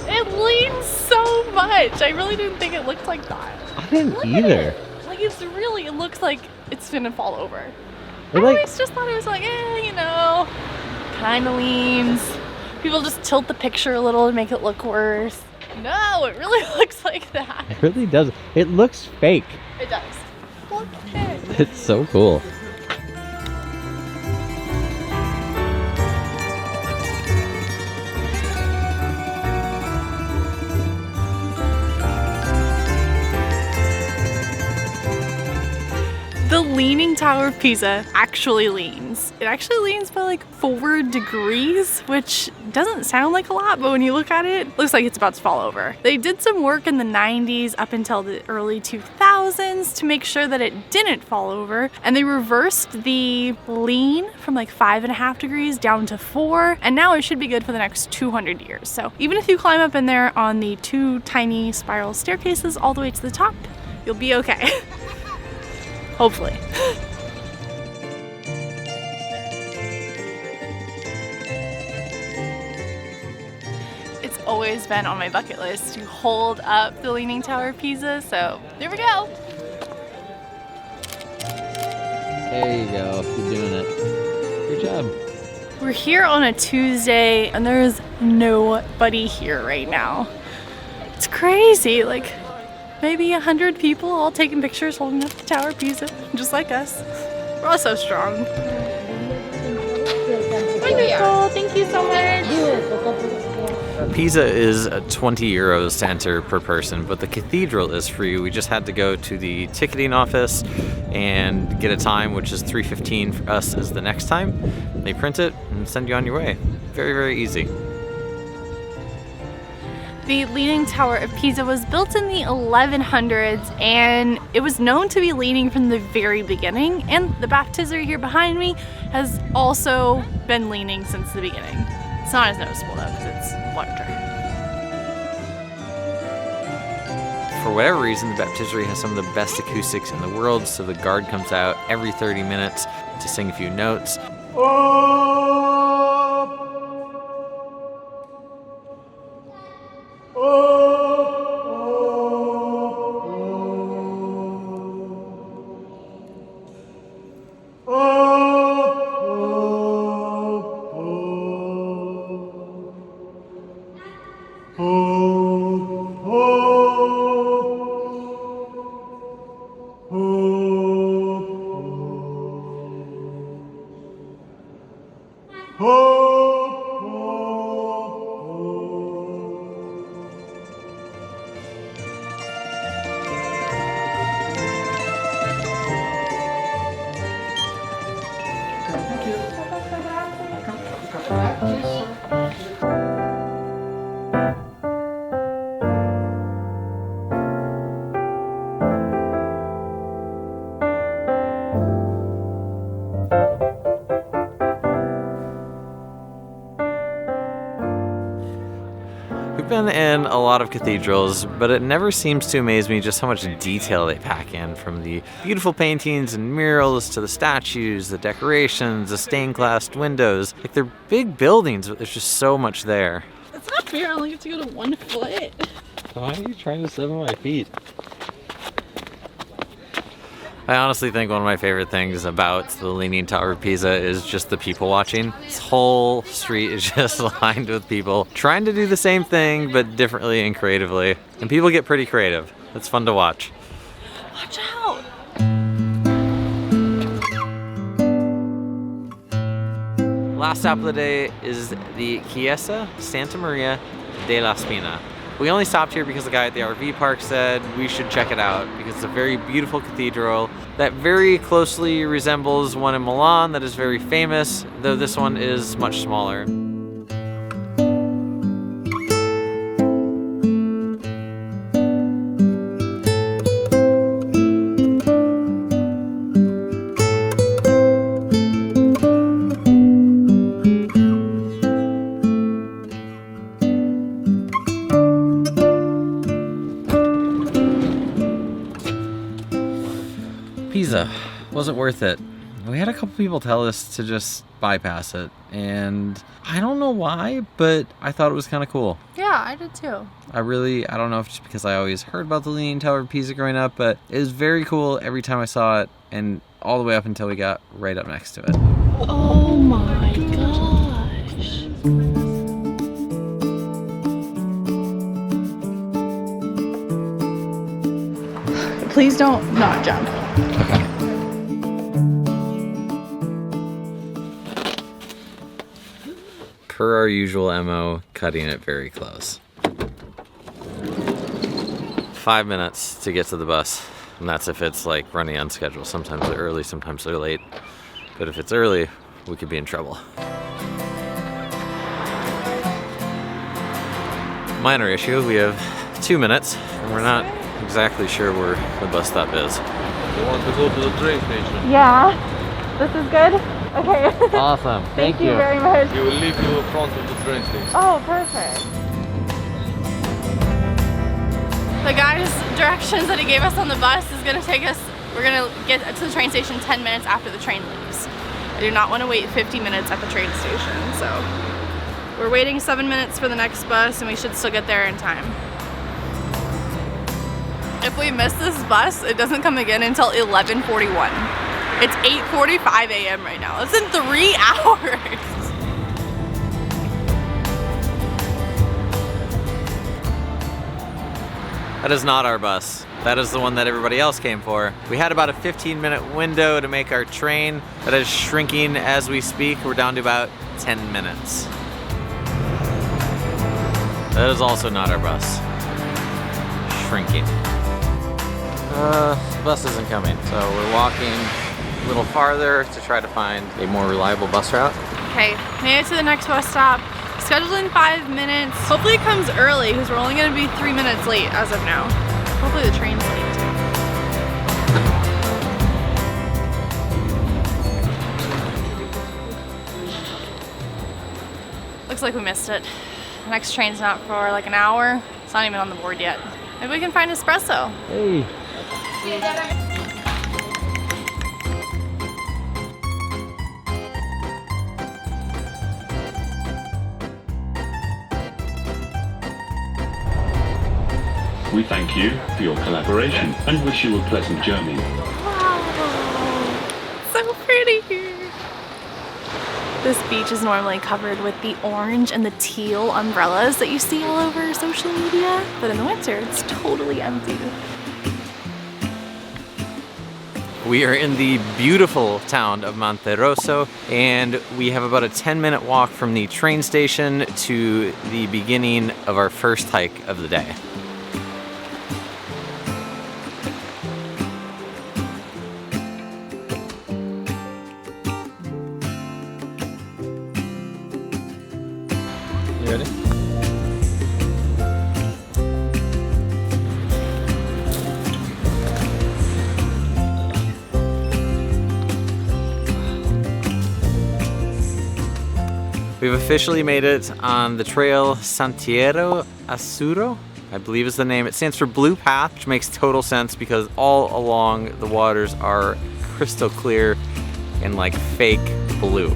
It leans so much. I really didn't think it looked like that. I didn't Look at either. it. Like it looks like it's gonna fall over. I It like- always just thought it was like, you know, kind of leans. People just tilt the picture a little to make it look worse. No, it really looks like that. It really does. It looks fake. It does. Look at it. It's so cool. The Leaning Tower of Pisa actually leans. It actually leans by like 4 degrees, which doesn't sound like a lot, but when you look at it, it looks like it's about to fall over. They did some work in the 90s up until the early 2000s to make sure that it didn't fall over, and they reversed the lean from like 5.5 degrees down to 4, and now it should be good for the next 200 years. So even if you climb up in there on the 2 tiny spiral staircases all the way to the top, you'll be okay. Hopefully. It's always been on my bucket list to hold up the Leaning Tower of Pisa, so there we go. There you go. You're doing it. Good job. We're here on a Tuesday and there's nobody here right now. It's crazy, like maybe 100 people all taking pictures holding up the Tower of Pisa, just like us. We're all so strong. Wonderful. Pisa is 20 euros to enter per person, but the cathedral is free. We just had to go to the ticketing office and get a time, which is 3:15 for us is the next time. They print it and send you on your way. Very, very easy. The Leaning Tower of Pisa was built in the 1100s, and it was known to be leaning from the very beginning, and the baptistery here behind me has also been leaning since the beginning. It's not as noticeable though because it's larger. For whatever reason, the baptistery has some of the best acoustics in the world, so the guard comes out every 30 minutes to sing a few notes. We've been in a lot of cathedrals, but it never seems to amaze me just how much detail they pack in, from the beautiful paintings and murals to the statues, the decorations, the stained glass windows. Like, they're big buildings, but there's just so much there. It's not fair, I only get to go to 1 foot. Why are you trying to step on my feet? I honestly think one of my favorite things about the Leaning Tower of Pisa is just the people watching. This whole street is just lined with people trying to do the same thing, but differently and creatively. And people get pretty creative. It's fun to watch. Watch out! Last stop of the day is the Chiesa Santa Maria della Spina. We only stopped here because the guy at the RV park said we should check it out because it's a very beautiful cathedral that very closely resembles one in Milan that is very famous, though this one is much smaller. Pisa wasn't worth it. We had a couple people tell us to just bypass it, and I don't know why, but I thought it was kind of cool. Yeah, I did too. I don't know if it's just because I always heard about the Leaning Tower of Pisa growing up, but it was very cool every time I saw it, and all the way up until we got right up next to it. Oh my gosh. Please don't not jump. Okay. Per our usual MO, cutting it very close. 5 minutes to get to the bus, and that's if it's like running on schedule. Sometimes they're early, sometimes they're late. But if it's early, we could be in trouble. Minor issue, we have 2 minutes, and we're not exactly sure where the bus stop is. You want to go to the train station? Yeah, this is good? Okay. Awesome, Thank you very much. He will leave you in front of the train station. Oh, perfect. The guy's directions that he gave us on the bus is gonna take us, we're gonna get to the train station 10 minutes after the train leaves. I do not want to wait 50 minutes at the train station, so we're waiting 7 minutes for the next bus and we should still get there in time. If we miss this bus, it doesn't come again until 11:41. It's 8:45 a.m. right now. It's in 3 hours. That is not our bus. That is the one that everybody else came for. We had about a 15-minute window to make our train. That is shrinking as we speak. We're down to about 10 minutes. That is also not our bus. Shrinking. The bus isn't coming, so we're walking a little farther to try to find a more reliable bus route. Okay, made it to the next bus stop. Scheduled in 5 minutes. Hopefully it comes early because we're only gonna be 3 minutes late as of now. Hopefully the train's late. Looks like we missed it. The next train's not for like an hour. It's not even on the board yet. Maybe we can find espresso. Hey. We thank you for your collaboration and wish you a pleasant journey. Wow, so pretty here. This beach is normally covered with the orange and the teal umbrellas that you see all over social media, but in the winter it's totally empty. We are in the beautiful town of Monterosso, and we have about a 10-minute walk from the train station to the beginning of our first hike of the day. You ready? We've officially made it on the trail Sentiero Azzurro, I believe is the name. It stands for Blue Path, which makes total sense because all along the waters are crystal clear and like fake blue.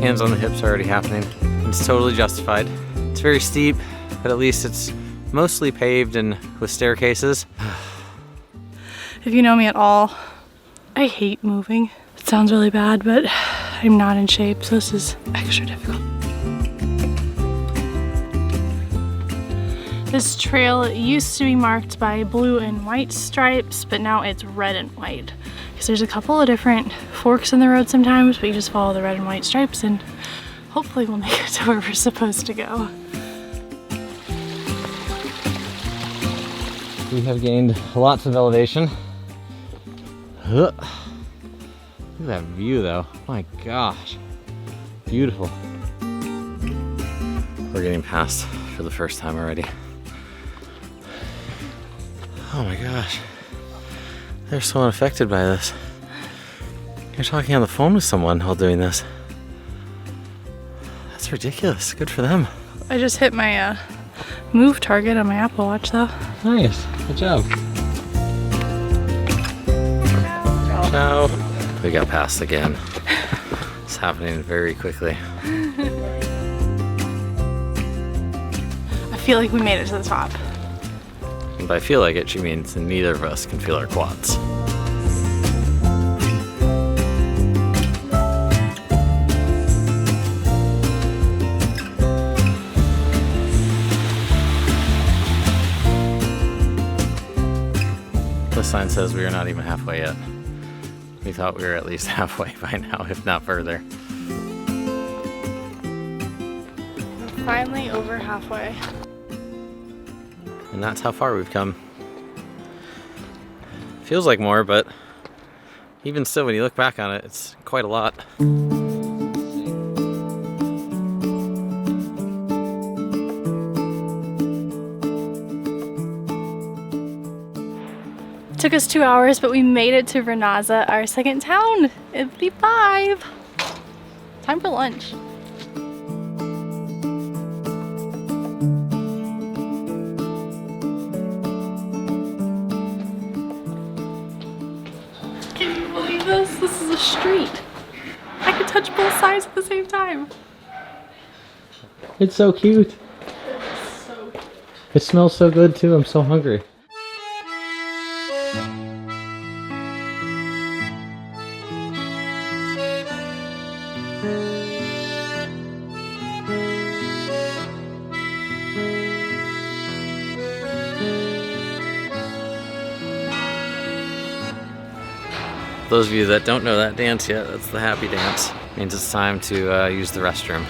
Hands on the hips are already happening. It's totally justified. It's very steep, but at least it's mostly paved and with staircases. If you know me at all, I hate moving. It sounds really bad, but I'm not in shape, so this is extra difficult. This trail used to be marked by blue and white stripes, but now it's red and white. Because there's a couple of different forks in the road sometimes, but you just follow the red and white stripes and hopefully we'll make it to where we're supposed to go. We have gained lots of elevation. Look at that view though. My gosh. Beautiful. We're getting past for the first time already. Oh my gosh. They're so unaffected by this. You're talking on the phone with someone while doing this. That's ridiculous. Good for them. I just hit my move target on my Apple Watch though. Nice. Good job. Ciao. We got past again. It's happening very quickly. I feel like we made it to the top. And by feel like it, she means neither of us can feel our quads. The sign says we are not even halfway yet. We thought we were at least halfway by now, if not further. Finally over halfway. And that's how far we've come. Feels like more, but even still, when you look back on it, it's quite a lot. Took us 2 hours, but we made it to Vernazza, our second town. It'd be 5. Time for lunch. Can you believe this? This is a street. I could touch both sides at the same time. It's so cute. It's so cute. It smells so good too. I'm so hungry. Those of you that don't know that dance yet, that's the happy dance. Means it's time to use the restroom.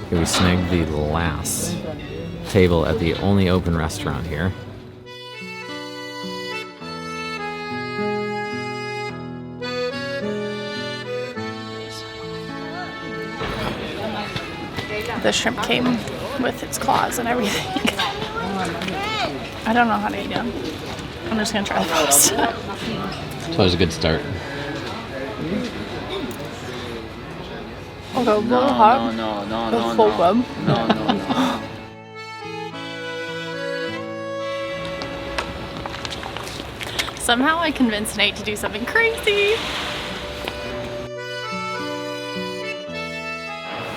Okay, we snagged the last table at the only open restaurant here. The shrimp came with its claws and everything. I don't know how to eat them. I'm just gonna try the pasta. It's always a good start. I'll go a little hot. That's so good. Somehow I convinced Nate to do something crazy.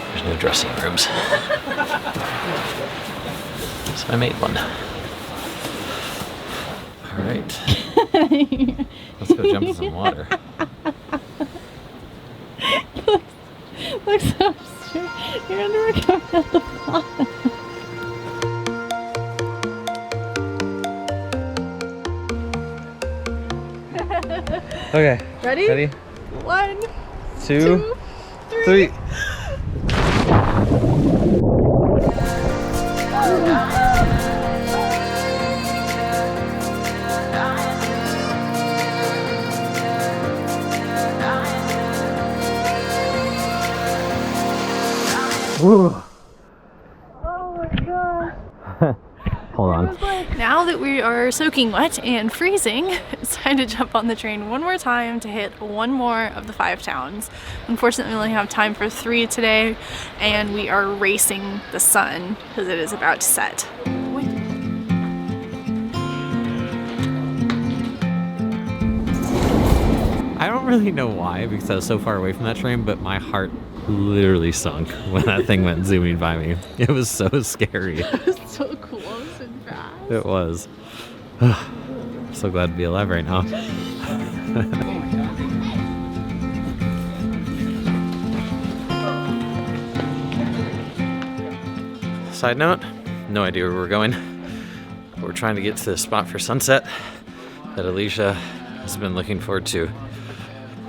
There's no dressing rooms. So I made one. Alright. Let's go jump in some water. Look so straight. Your underwear coming out the bottom. Okay. Ready? Ready? 1, 2, 3. Ooh. Oh my god. Hold on. Now that we are soaking wet and freezing, it's time to jump on the train one more time to hit one more of the 5 towns. Unfortunately, we only have time for 3 today, and we are racing the sun because it is about to set. I don't really know why, because I was so far away from that train, but my heart literally sunk when that thing went zooming by me. It was so scary. It was so close and fast. It was. I'm so glad to be alive right now. Side note, no idea where we're going. We're trying to get to the spot for sunset that Alicia has been looking forward to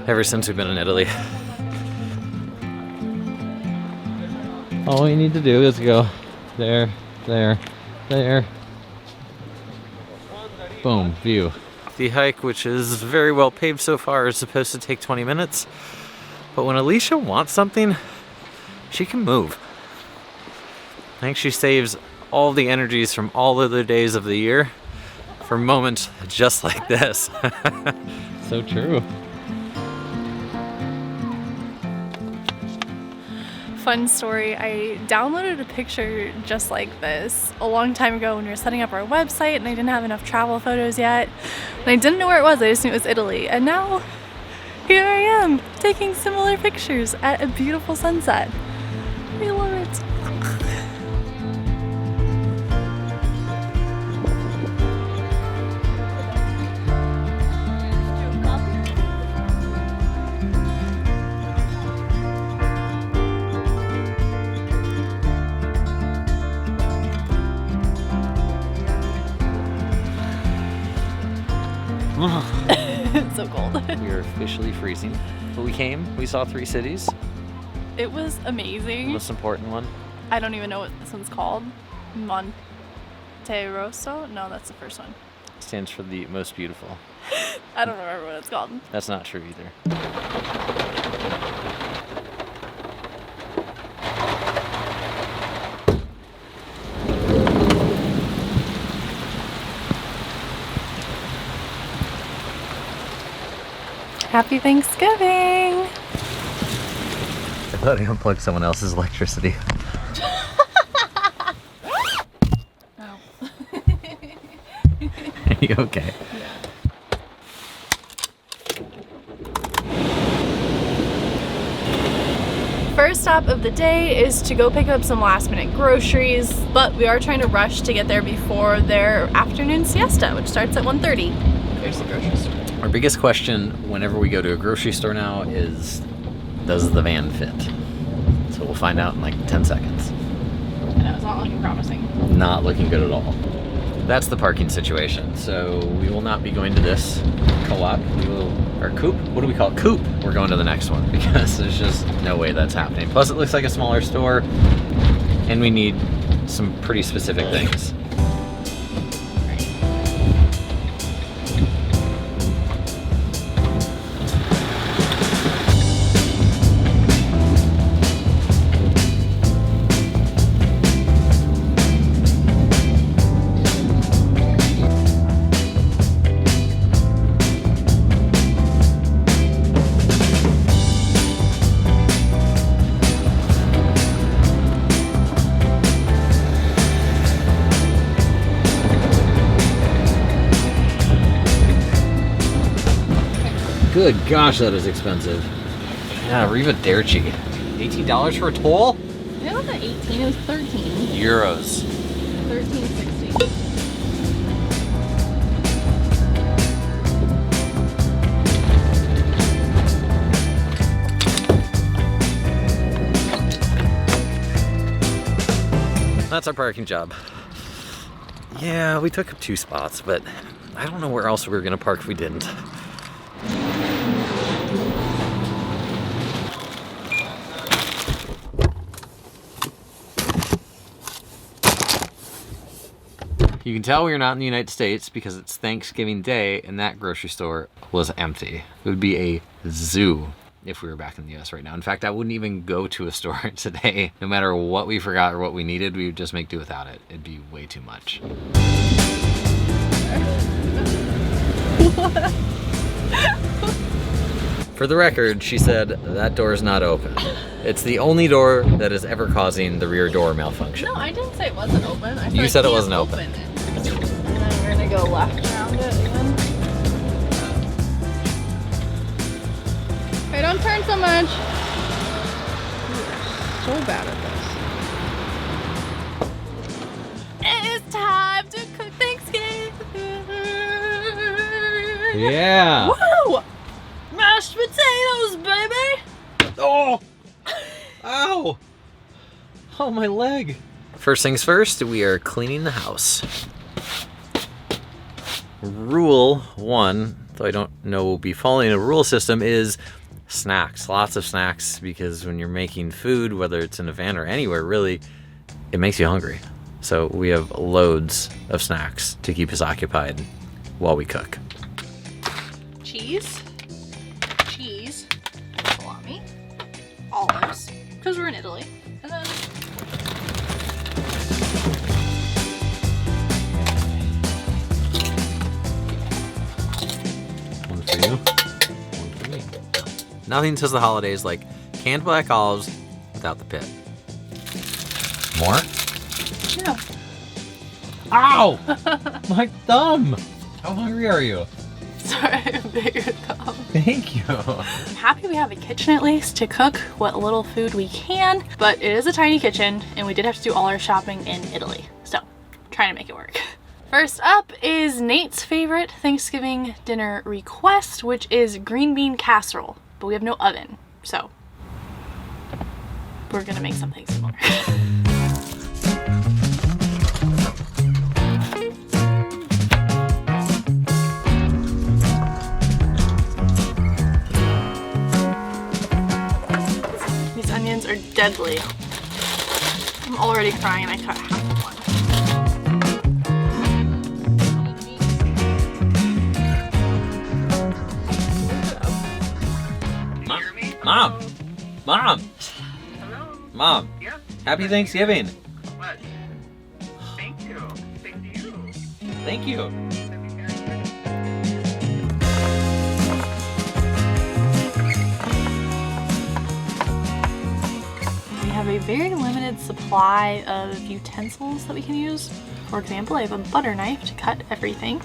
ever since we've been in Italy. All we need to do is go there, there, there. Boom, view. The hike, which is very well paved so far, is supposed to take 20 minutes. But when Alicia wants something, she can move. I think she saves all the energies from all other days of the year for moments just like this. So true. Fun story, I downloaded a picture just like this a long time ago when we were setting up our website, and I didn't have enough travel photos yet, and I didn't know where it was. I just knew it was Italy, and now here I am taking similar pictures at a beautiful sunset. I love it. It's so cold. We are officially freezing. But we came, we saw 3 cities. It was amazing. The most important one. I don't even know what this one's called. Monte Rosso? No, that's the first one. Stands for the most beautiful. I don't remember what it's called. That's not true either. Happy Thanksgiving! I thought I unplugged someone else's electricity. Oh. Are you okay? First stop of the day is to go pick up some last minute groceries, but we are trying to rush to get there before their afternoon siesta, which starts at 1:30. There's the grocery store. Our biggest question whenever we go to a grocery store now is, does the van fit? So we'll find out in like 10 seconds. And it's not looking promising. Not looking good at all. that's the parking situation. So we will not be going to this co-op. Or coop? What do we call it? Coop. We're going to the next one because there's just no way that's happening. Plus it looks like a smaller store and we need some pretty specific things. Good gosh, that is expensive. Yeah, arrivederci. $18 for a toll? It wasn't 18, it was 13. Euros. 13.60. That's our parking job. Yeah, we took up 2 spots, but I don't know where else we were gonna park if we didn't. You can tell we're not in the United States because it's Thanksgiving Day and that grocery store was empty. It would be a zoo if we were back in the US right now. In fact, I wouldn't even go to a store today. No matter what we forgot or what we needed, we would just make do without it. It'd be way too much. For the record, she said that door is not open. It's the only door that is ever causing the rear door malfunction. No, I didn't say it wasn't open. I You said it wasn't open. And then we're gonna go left around it again. Hey, don't turn so much. You are so bad at this. It's time to cook Thanksgiving. Yeah. Woo! Mashed potatoes, baby! Oh! Ow! Oh, my leg. First things first, we are cleaning the house. Rule 1, though I don't know we'll be following a rule system, is snacks. Lots of snacks, because when you're making food, whether it's in a van or anywhere, really, it makes you hungry. So we have loads of snacks to keep us occupied while we cook. Cheese, salami, olives, because we're in Italy, and then one for you, one for me. Nothing says the holidays like canned black olives without the pit. More? yeah. Ow! My thumb! How hungry are you? Sorry, bigger thumb. Thank you. I'm happy we have a kitchen at least to cook what little food we can, but it is a tiny kitchen and we did have to do all our shopping in Italy, so trying to make it work. First up is Nate's favorite Thanksgiving dinner request, which is green bean casserole, but we have no oven, so we're gonna make something similar. Are deadly. I'm already crying and I cut half of Mom! Mom! Hello? Mom! Yeah? Happy Thanksgiving! What? Thank you. Thank you. Thank you! We have a very limited supply of utensils that we can use. For example, I have a butter knife to cut everything.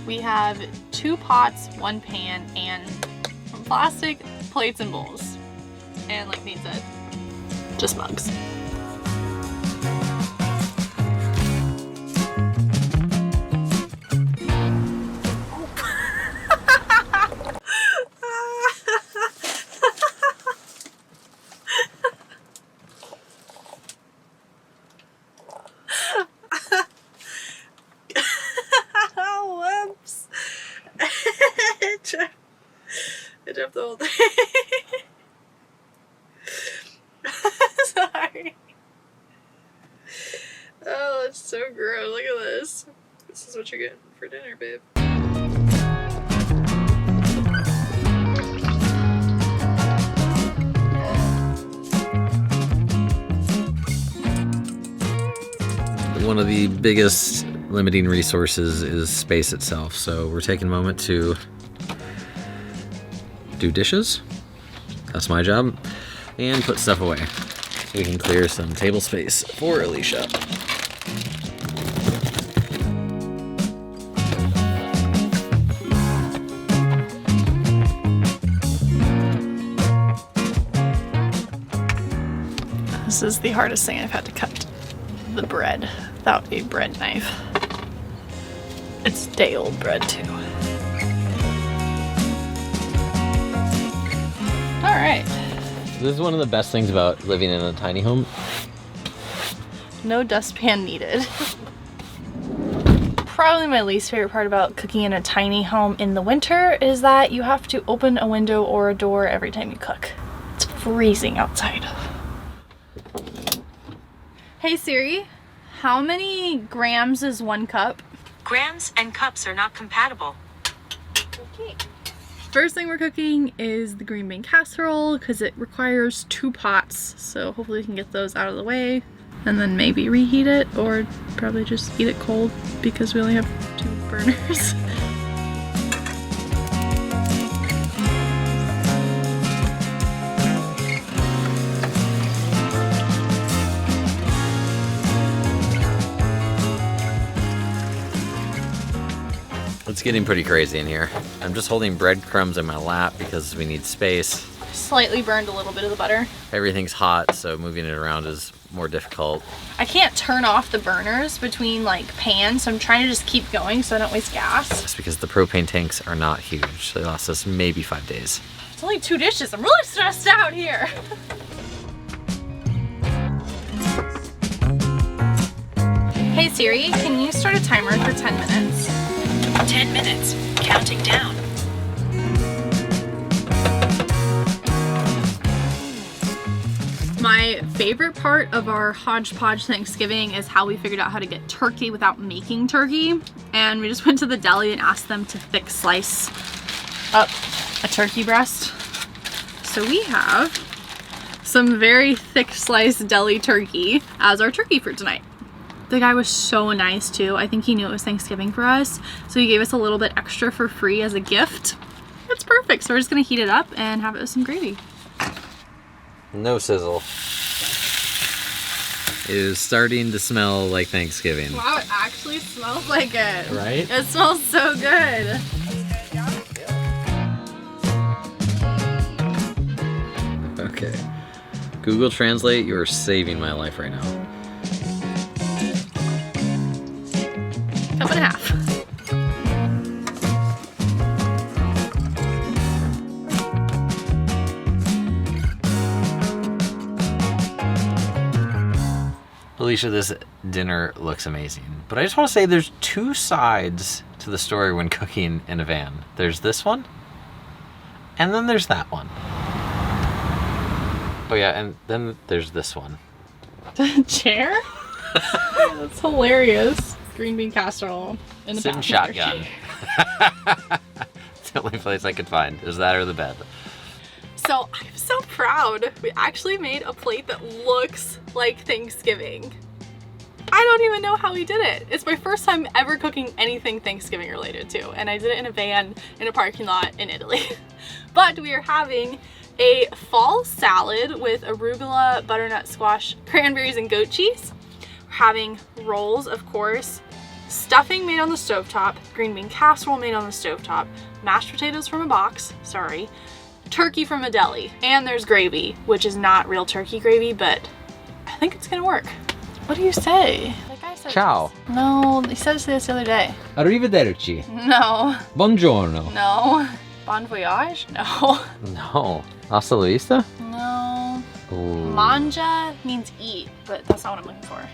We have 2 pots, 1 pan, and some plastic plates and bowls. And like Nate said, just mugs. Sorry. Oh, that's so gross. Look at this. This is what you're getting for dinner, babe. One of the biggest limiting resources is space itself, so we're taking a moment to do dishes. That's my job. And put stuff away so we can clear some table space for Alicia. This is the hardest thing I've had to cut the bread without a bread knife. It's day-old bread too. All right. This is one of the best things about living in a tiny home. No dustpan needed. Probably my least favorite part about cooking in a tiny home in the winter is that you have to open a window or a door every time you cook. It's freezing outside. Hey Siri, how many grams is 1 cup? Grams and cups are not compatible. Okay. First thing we're cooking is the green bean casserole because it requires 2 pots. So hopefully we can get those out of the way and then maybe reheat it, or probably just eat it cold because we only have 2 burners. It's getting pretty crazy in here. I'm just holding breadcrumbs in my lap because we need space. Slightly burned a little bit of the butter. Everything's hot, so moving it around is more difficult. I can't turn off the burners between like pans, so I'm trying to just keep going so I don't waste gas. It's because the propane tanks are not huge. They last us maybe 5 days. It's only 2 dishes. I'm really stressed out here. Hey Siri, can you start a timer for 10 minutes? 10 minutes. Counting down. My favorite part of our hodgepodge Thanksgiving is how we figured out how to get turkey without making turkey. And we just went to the deli and asked them to thick slice up a turkey breast. So we have some very thick sliced deli turkey as our turkey for tonight. The guy was so nice too. I think he knew it was Thanksgiving for us, so he gave us a little bit extra for free as a gift. It's perfect. So we're just gonna heat it up and have it with some gravy. No sizzle. It is starting to smell like Thanksgiving. Wow, it actually smells like it. Right? It smells so good. Okay. Google Translate, you are saving my life right now. Cup and a half. Alicia, this dinner looks amazing. But I just want to say there's 2 sides to the story when cooking in a van. There's this one, and then there's that one. Oh yeah, and then there's this one. Chair? That's hilarious. Green bean casserole in the Sitting shotgun. It's the only place I could find. Is that or the bed? So I'm so proud. We actually made a plate that looks like Thanksgiving. I don't even know how we did it. It's my first time ever cooking anything Thanksgiving related to, and I did it in a van in a parking lot in Italy. But we are having a fall salad with arugula, butternut squash, cranberries, and goat cheese. We're having rolls, of course, stuffing made on the stovetop, green bean casserole made on the stovetop, mashed potatoes from a box, sorry, turkey from a deli, and there's gravy, which is not real turkey gravy, but I think it's gonna work. What do you say? That guy said Ciao. this. No, he said this the other day. Arrivederci. No. Buongiorno. No. Bon voyage? No. No. Hasta la vista? No. Ooh. Manja means eat, but that's not what I'm looking for.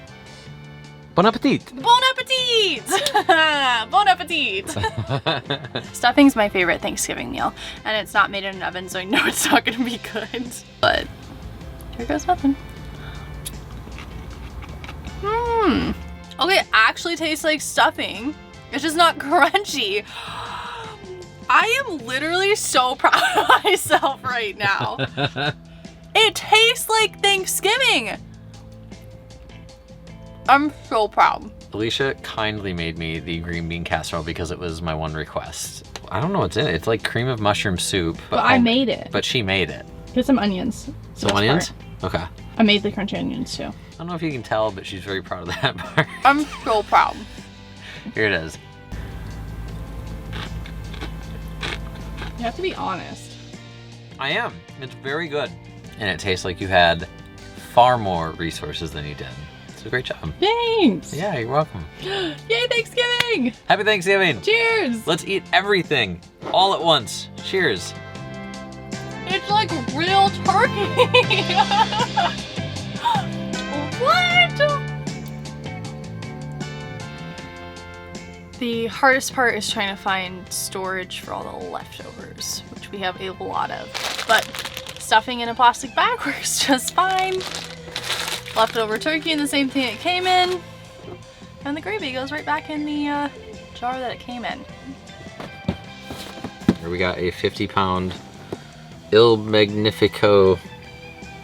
Bon appetit. Bon appetit! Bon appetit! seat. Stuffing's my favorite Thanksgiving meal, and it's not made in an oven, so I know it's not gonna be good. But here goes nothing. Okay, it actually tastes like stuffing. It's just not crunchy. I am literally so proud of myself right now. It tastes like Thanksgiving. I'm so proud. Alicia kindly made me the green bean casserole because it was my one request. I don't know what's in it. It's like cream of mushroom soup. But I made it. But she made it. Here's some onions. Some onions? Okay. I made the crunchy onions too. I don't know if you can tell, but she's very proud of that part. I'm so proud. Here it is. You have to be honest. I am. It's very good. And it tastes like you had far more resources than you did. So great job. Thanks. Yeah, you're welcome. Yay, Thanksgiving. Happy Thanksgiving. Cheers. Let's eat everything all at once. Cheers. It's like real turkey. What? The hardest part is trying to find storage for all the leftovers, which we have a lot of. But stuffing in a plastic bag works just fine. Leftover turkey in the same thing it came in. And the gravy goes right back in the jar that it came in. Here we got a 50-pound Il Magnifico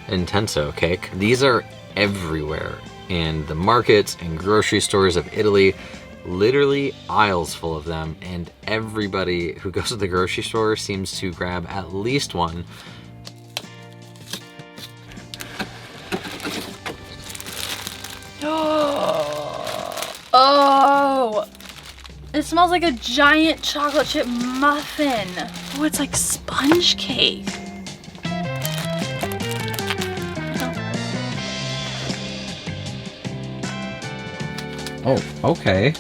Intenso cake. These are everywhere in the markets and grocery stores of Italy. Literally aisles full of them, and everybody who goes to the grocery store seems to grab at least one. Oh, it smells like a giant chocolate chip muffin. Oh, it's like sponge cake. Oh, okay.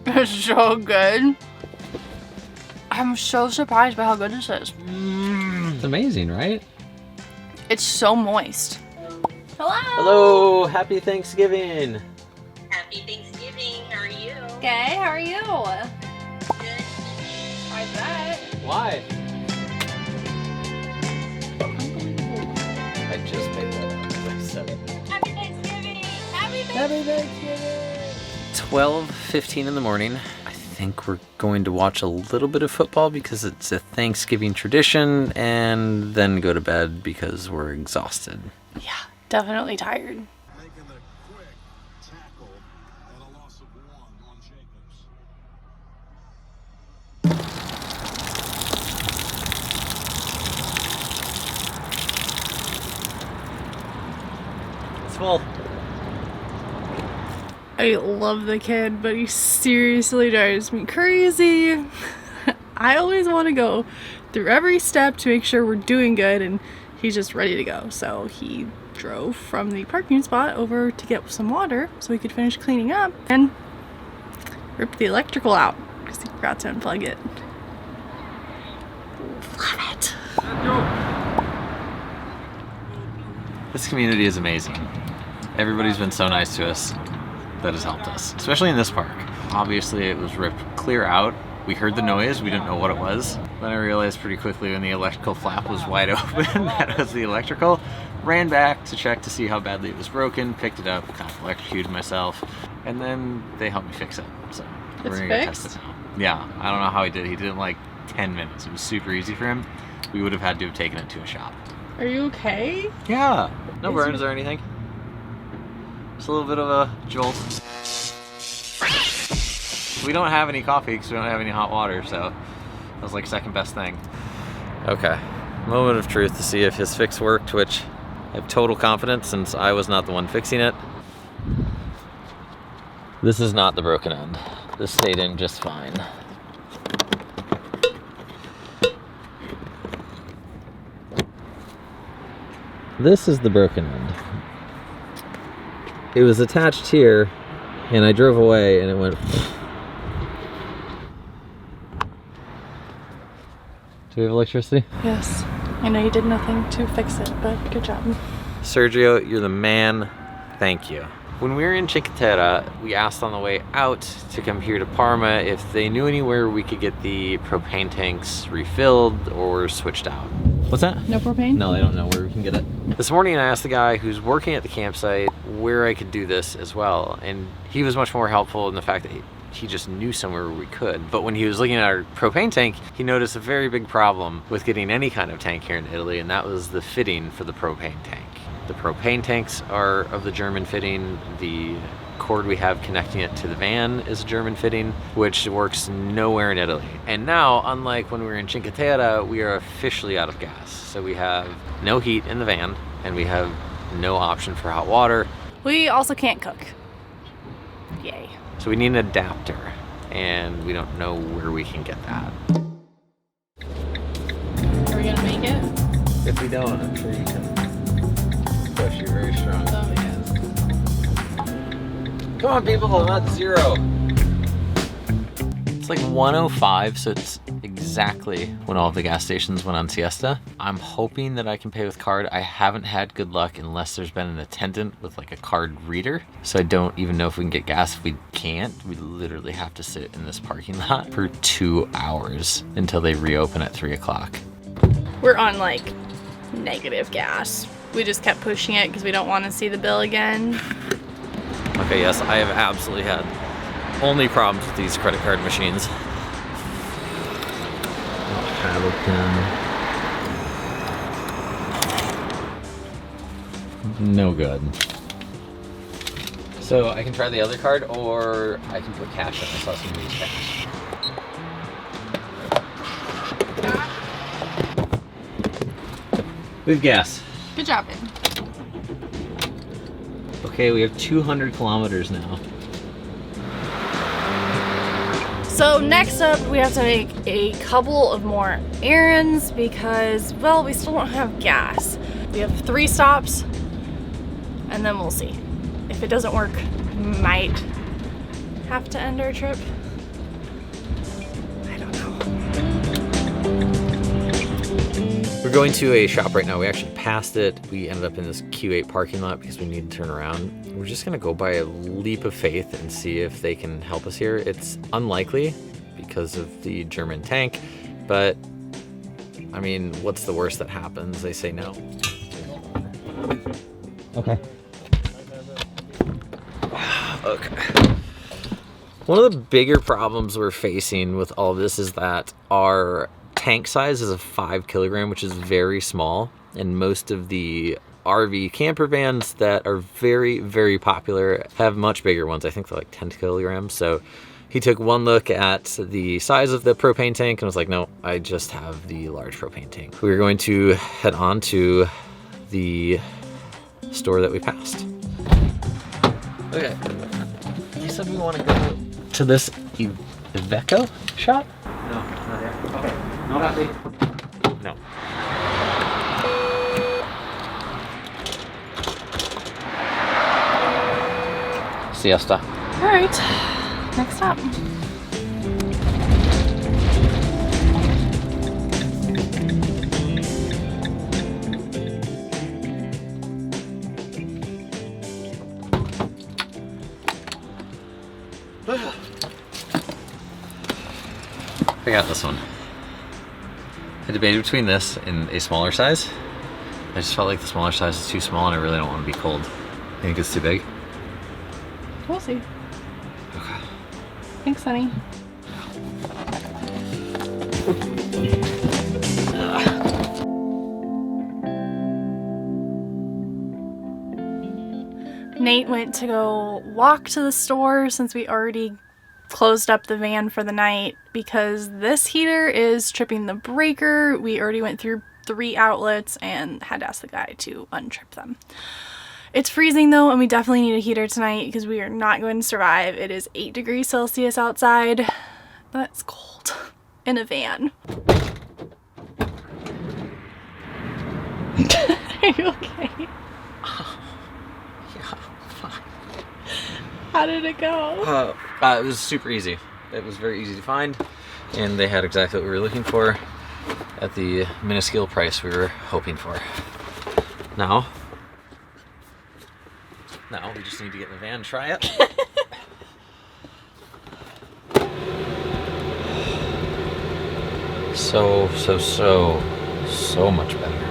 It's so good. I'm so surprised by how good this is. It's amazing, right? It's so moist. Hello. Hello, happy Thanksgiving. Happy Thanksgiving. How are you? Okay, how are you? Good. I bet. Why? I just made that up because I said it. Happy Thanksgiving. Happy Thanksgiving. 12:15 in the morning. I think we're going to watch a little bit of football because it's a Thanksgiving tradition, and then go to bed because we're exhausted. Yeah, definitely tired. Making a quick tackle and a loss of 1 on Jacobs. It's full. I love the kid, but he seriously drives me crazy. I always want to go through every step to make sure we're doing good, and he's just ready to go. So he drove from the parking spot over to get some water so he could finish cleaning up and ripped the electrical out because he forgot to unplug it. Love it. This community is amazing. Everybody's been so nice to us. That has helped us, especially in this park. Obviously it was ripped clear out. We heard the noise, we didn't know what it was. Then I realized pretty quickly when the electrical flap was wide open that was the electrical. Ran back to check to see how badly it was broken, picked it up, kind of electrocuted myself, and then they helped me fix it. So we're gonna go test it now. Yeah, I don't know how he did it. He did it in like 10 minutes. It was super easy for him. We would have had to have taken it to a shop. Are you okay? Yeah, no burns or anything. Just a little bit of a jolt. We don't have any coffee because we don't have any hot water, so that was like second best thing. Okay, moment of truth to see if his fix worked, which I have total confidence since I was not the one fixing it. This is not the broken end. This stayed in just fine. This is the broken end. It was attached here, and I drove away, and it went. Do we have electricity? Yes. I know you did nothing to fix it, but good job. Sergio, you're the man. Thank you. When we were in Cinque Terre, we asked on the way out to come here to Parma if they knew anywhere we could get the propane tanks refilled or switched out. What's that? No propane? No, they don't know where we can get it. This morning I asked the guy who's working at the campsite where I could do this as well, and he was much more helpful in the fact that he just knew somewhere where we could. But when he was looking at our propane tank, he noticed a very big problem with getting any kind of tank here in Italy, and that was the fitting for the propane tank. The propane tanks are of the German fitting. The cord we have connecting it to the van is a German fitting, which works nowhere in Italy. And now, unlike when we were in Cinque Terre, we are officially out of gas. So we have no heat in the van, and we have no option for hot water. We also can't cook. Yay. So we need an adapter, and we don't know where we can get that. Are we gonna make it? If we don't, I'm sure you can push you very strong. Oh, yes. Come on, people, I'm at 0. It's like 1:05, so it's exactly when all of the gas stations went on siesta. I'm hoping that I can pay with card. I haven't had good luck unless there's been an attendant with like a card reader. So I don't even know if we can get gas. If we can't, we literally have to sit in this parking lot for 2 hours until they reopen at 3 o'clock. We're on like negative gas. We just kept pushing it because we don't want to see the bill again. Okay, yes, I have absolutely had only problems with these credit card machines. No good. So I can try the other card, or I can put cash in. I saw somebody use cash. We have gas. Good job, babe. Okay, we have 200 kilometers now. So next up, we have to make a couple of more errands because, well, we still don't have gas. We have 3 stops, and then we'll see. If it doesn't work, we might have to end our trip. I don't know. We're going to a shop right now. We actually passed it. We ended up in this Q8 parking lot because we need to turn around. We're just gonna go by a leap of faith and see if they can help us here. It's unlikely because of the German tank, but I mean, what's the worst that happens? They say no. Okay. Okay. One of the bigger problems we're facing with all of this is that our tank size is a 5 kilogram, which is very small, and most of the RV camper vans that are very, very popular have much bigger ones. I think they're like 10 kilograms. So he took one look at the size of the propane tank and was like, no, I just have the large propane tank. We're going to head on to the store that we passed. Okay, you said we want to go to this Iveco shop? No, not there. Okay, no happy. No. Siesta. All right, next stop. I got this one. I debated between this and a smaller size. I just felt like the smaller size is too small and I really don't want to be cold. I think it's too big. We'll see. Okay. Thanks, honey. Nate went to go walk to the store since we already closed up the van for the night because this heater is tripping the breaker. We already went through 3 outlets and had to ask the guy to untrip them. It's freezing though, and we definitely need a heater tonight because we are not going to survive. It is 8 degrees Celsius outside. That's cold in a van. Are you okay? Yeah, fine. How did it go? It was super easy. It was very easy to find, and they had exactly what we were looking for at the minuscule price we were hoping for. Now, No, we just need to get in the van and try it. So much better.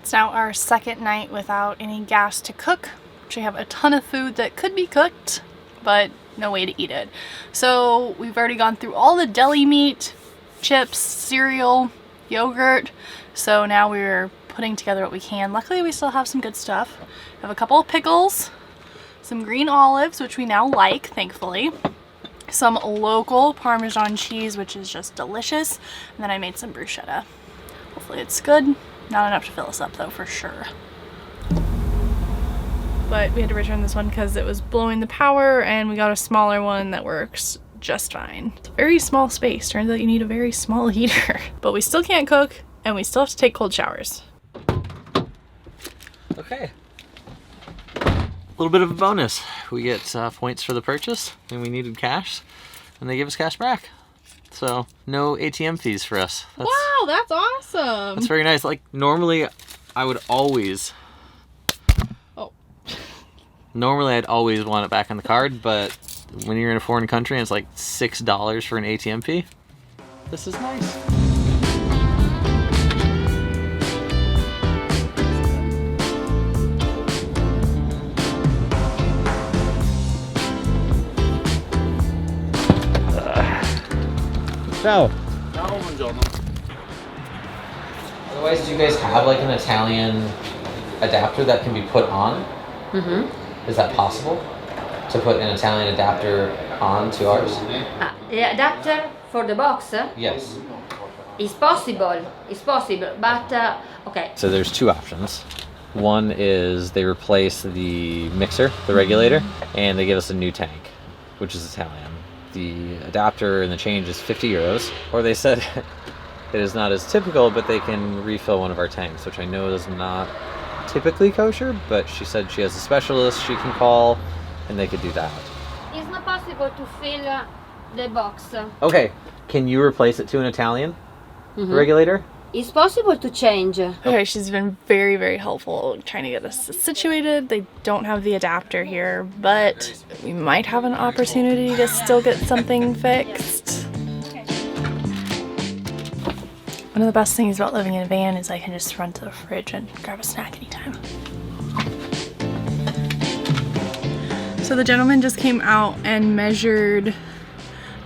It's now our second night without any gas to cook. We have a ton of food that could be cooked, but no way to eat it. So we've already gone through all the deli meat, chips, cereal, yogurt. So now we're putting together what we can. Luckily we still have some good stuff. We have a couple of pickles, some green olives, which we now like, thankfully. Some local Parmesan cheese, which is just delicious. And then I made some bruschetta. Hopefully it's good. Not enough to fill us up though, for sure. But we had to return this one because it was blowing the power, and we got a smaller one that works just fine. It's a very small space. Turns out you need a very small heater. But we still can't cook, and we still have to take cold showers. Okay. A little bit of a bonus. We get points for the purchase, and we needed cash, and they give us cash back. So no ATM fees for us. Wow, that's awesome. That's very nice. Like normally I would always... Normally I'd always want it back on the card, but when you're in a foreign country and it's like $6 for an ATM fee, this is nice. Ciao. Ciao, buongiorno. Otherwise, do you guys have like an Italian adapter that can be put on? Mm-hmm. Is that possible? To put an Italian adapter on to ours? The adapter for the box? Yes. It's possible, but okay. So there's two options. One is they replace the mixer, the regulator, and they give us a new tank, which is Italian. The adapter and the change is 50 euros. Or they said it is not as typical, but they can refill one of our tanks, which I know is not typically kosher, but she said she has a specialist she can call and they could do that. It's not possible to fill the box. Okay, can you replace it to an Italian regulator? It's possible to change. Okay, she's been very, very helpful trying to get us situated. They don't have the adapter here, but we might have an opportunity to still get something fixed. One of the best things about living in a van is I can just run to the fridge and grab a snack anytime. So the gentleman just came out and measured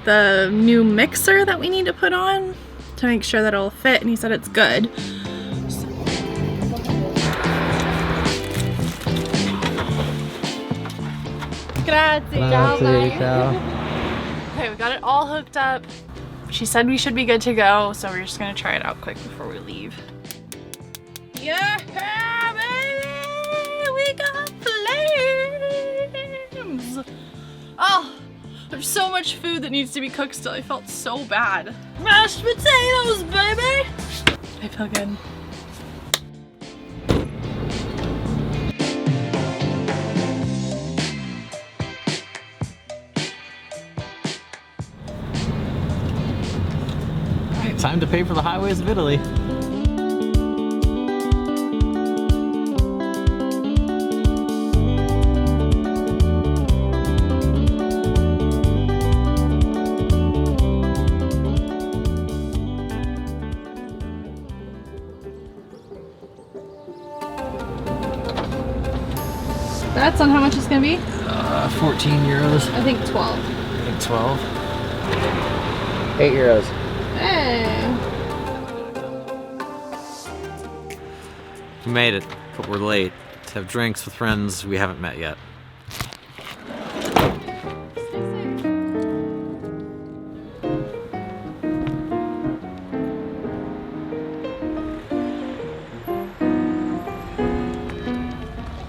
the new mixer that we need to put on to make sure that it'll fit, and he said it's good. Grazie. Okay, we got it all hooked up. She said we should be good to go, so we're just gonna try it out quick before we leave. Yeah, baby! We got flames! Oh, there's so much food that needs to be cooked still. I felt so bad. Mashed potatoes, baby! I feel good. Time to pay for the highways of Italy. That's on how much it's gonna be? 14 euros. I think 12. I think 12. 8 euros. Hey! We made it, but we're late. To have drinks with friends we haven't met yet.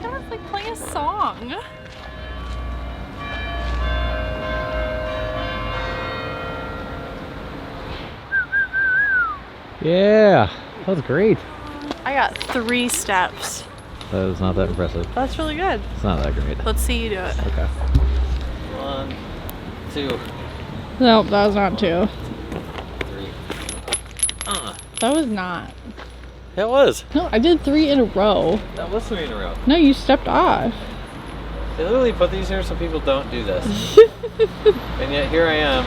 Let's like play a song. Yeah, that was great. I got 3 steps. That was not that impressive. That's really good. It's not that great. Let's see you do it. Okay. 1, 2, Nope, that was not 2. 3. That was not. It was. No, I did 3 in a row. That was 3 in a row. No, you stepped off. They literally put these here so people don't do this. And yet here I am.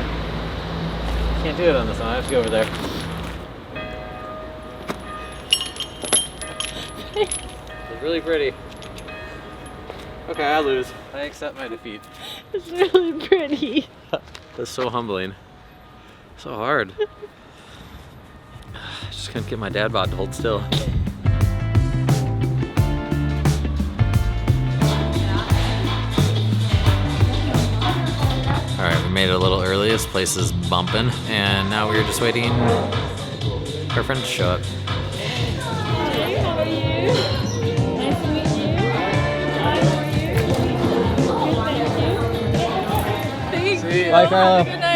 Can't do it on this one. I have to go over there. It's really pretty. Okay, I lose. I accept my defeat. It's really pretty. That's so humbling. So hard. I just couldn't get my dad bod to hold still. Alright, we made it a little early. This place is bumping. And now we're just waiting for our friend to show up. Hey, how are you? Nice to meet you. Hi, how are you? Good, thank you. Thank you. Bye, Carlo. Have a good night.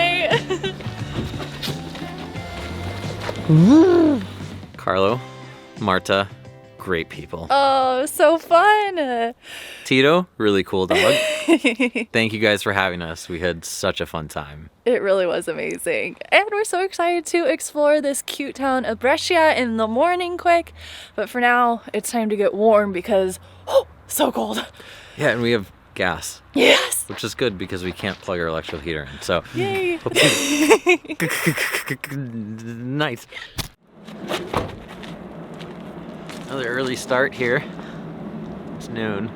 Carlo, Marta, great people. Oh, so fun. Tito, really cool dog. Thank you guys for having us. We had such a fun time. It really was amazing. And we're so excited to explore this cute town of Brescia in the morning quick. But for now, it's time to get warm because, oh, so cold. Yeah, and we have gas. Yes. Which is good because we can't plug our electrical heater in. So, yay. Nice. Another early start here. It's noon.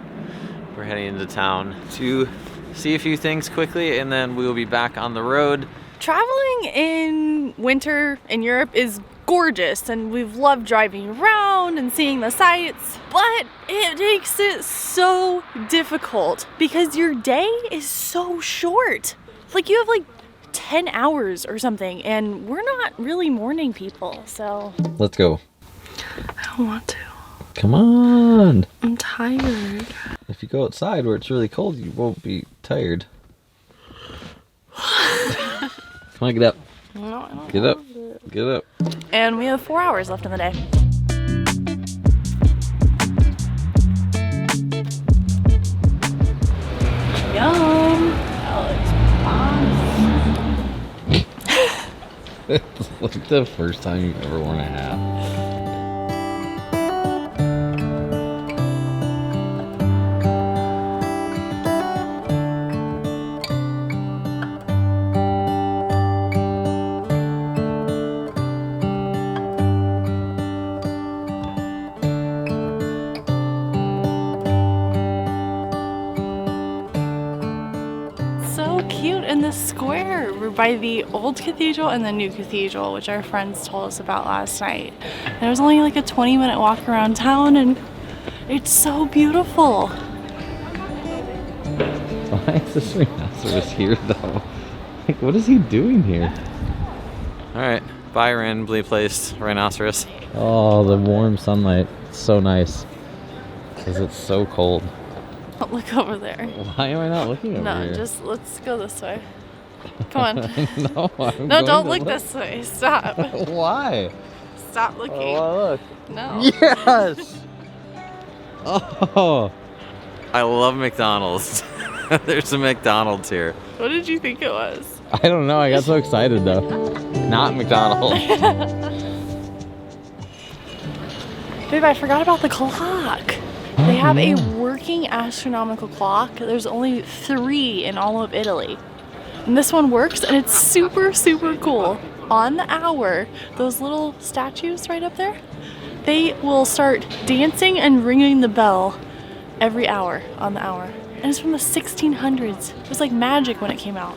We're heading into town to see a few things quickly and then we'll be back on the road. Traveling in winter in Europe is gorgeous and we've loved driving around and seeing the sights, but it makes it so difficult because your day is so short. Like you have like 10 hours or something and we're not really morning people, so. Let's go. I don't want to. Come on. I'm tired. If you go outside where it's really cold, you won't be tired. Come on, get up. No, I don't get up. Get up. And we have 4 hours left in the day. Yum. It's like the first time you've ever worn a hat. In the square. We're by the old cathedral and the new cathedral, which our friends told us about last night. And it was only like a 20-minute walk around town and it's so beautiful. Why is this rhinoceros here though? Like, what is he doing here? Alright, bye randomly placed rhinoceros. Oh, the warm sunlight. It's so nice. Because it's so cold. Don't look over there. Why am I not looking over here? No, just let's go this way. Come on. No, don't look this way. Stop. Why? Stop looking. Oh, look. No. Yes! Oh. I love McDonald's. There's a McDonald's here. What did you think it was? I don't know. I got so excited though. Not McDonald's. Babe, I forgot about the clock. They have a working astronomical clock. There's only 3 in all of Italy. And this one works and it's super, super cool. On the hour, those little statues right up there, they will start dancing and ringing the bell every hour on the hour. And it's from the 1600s. It was like magic when it came out.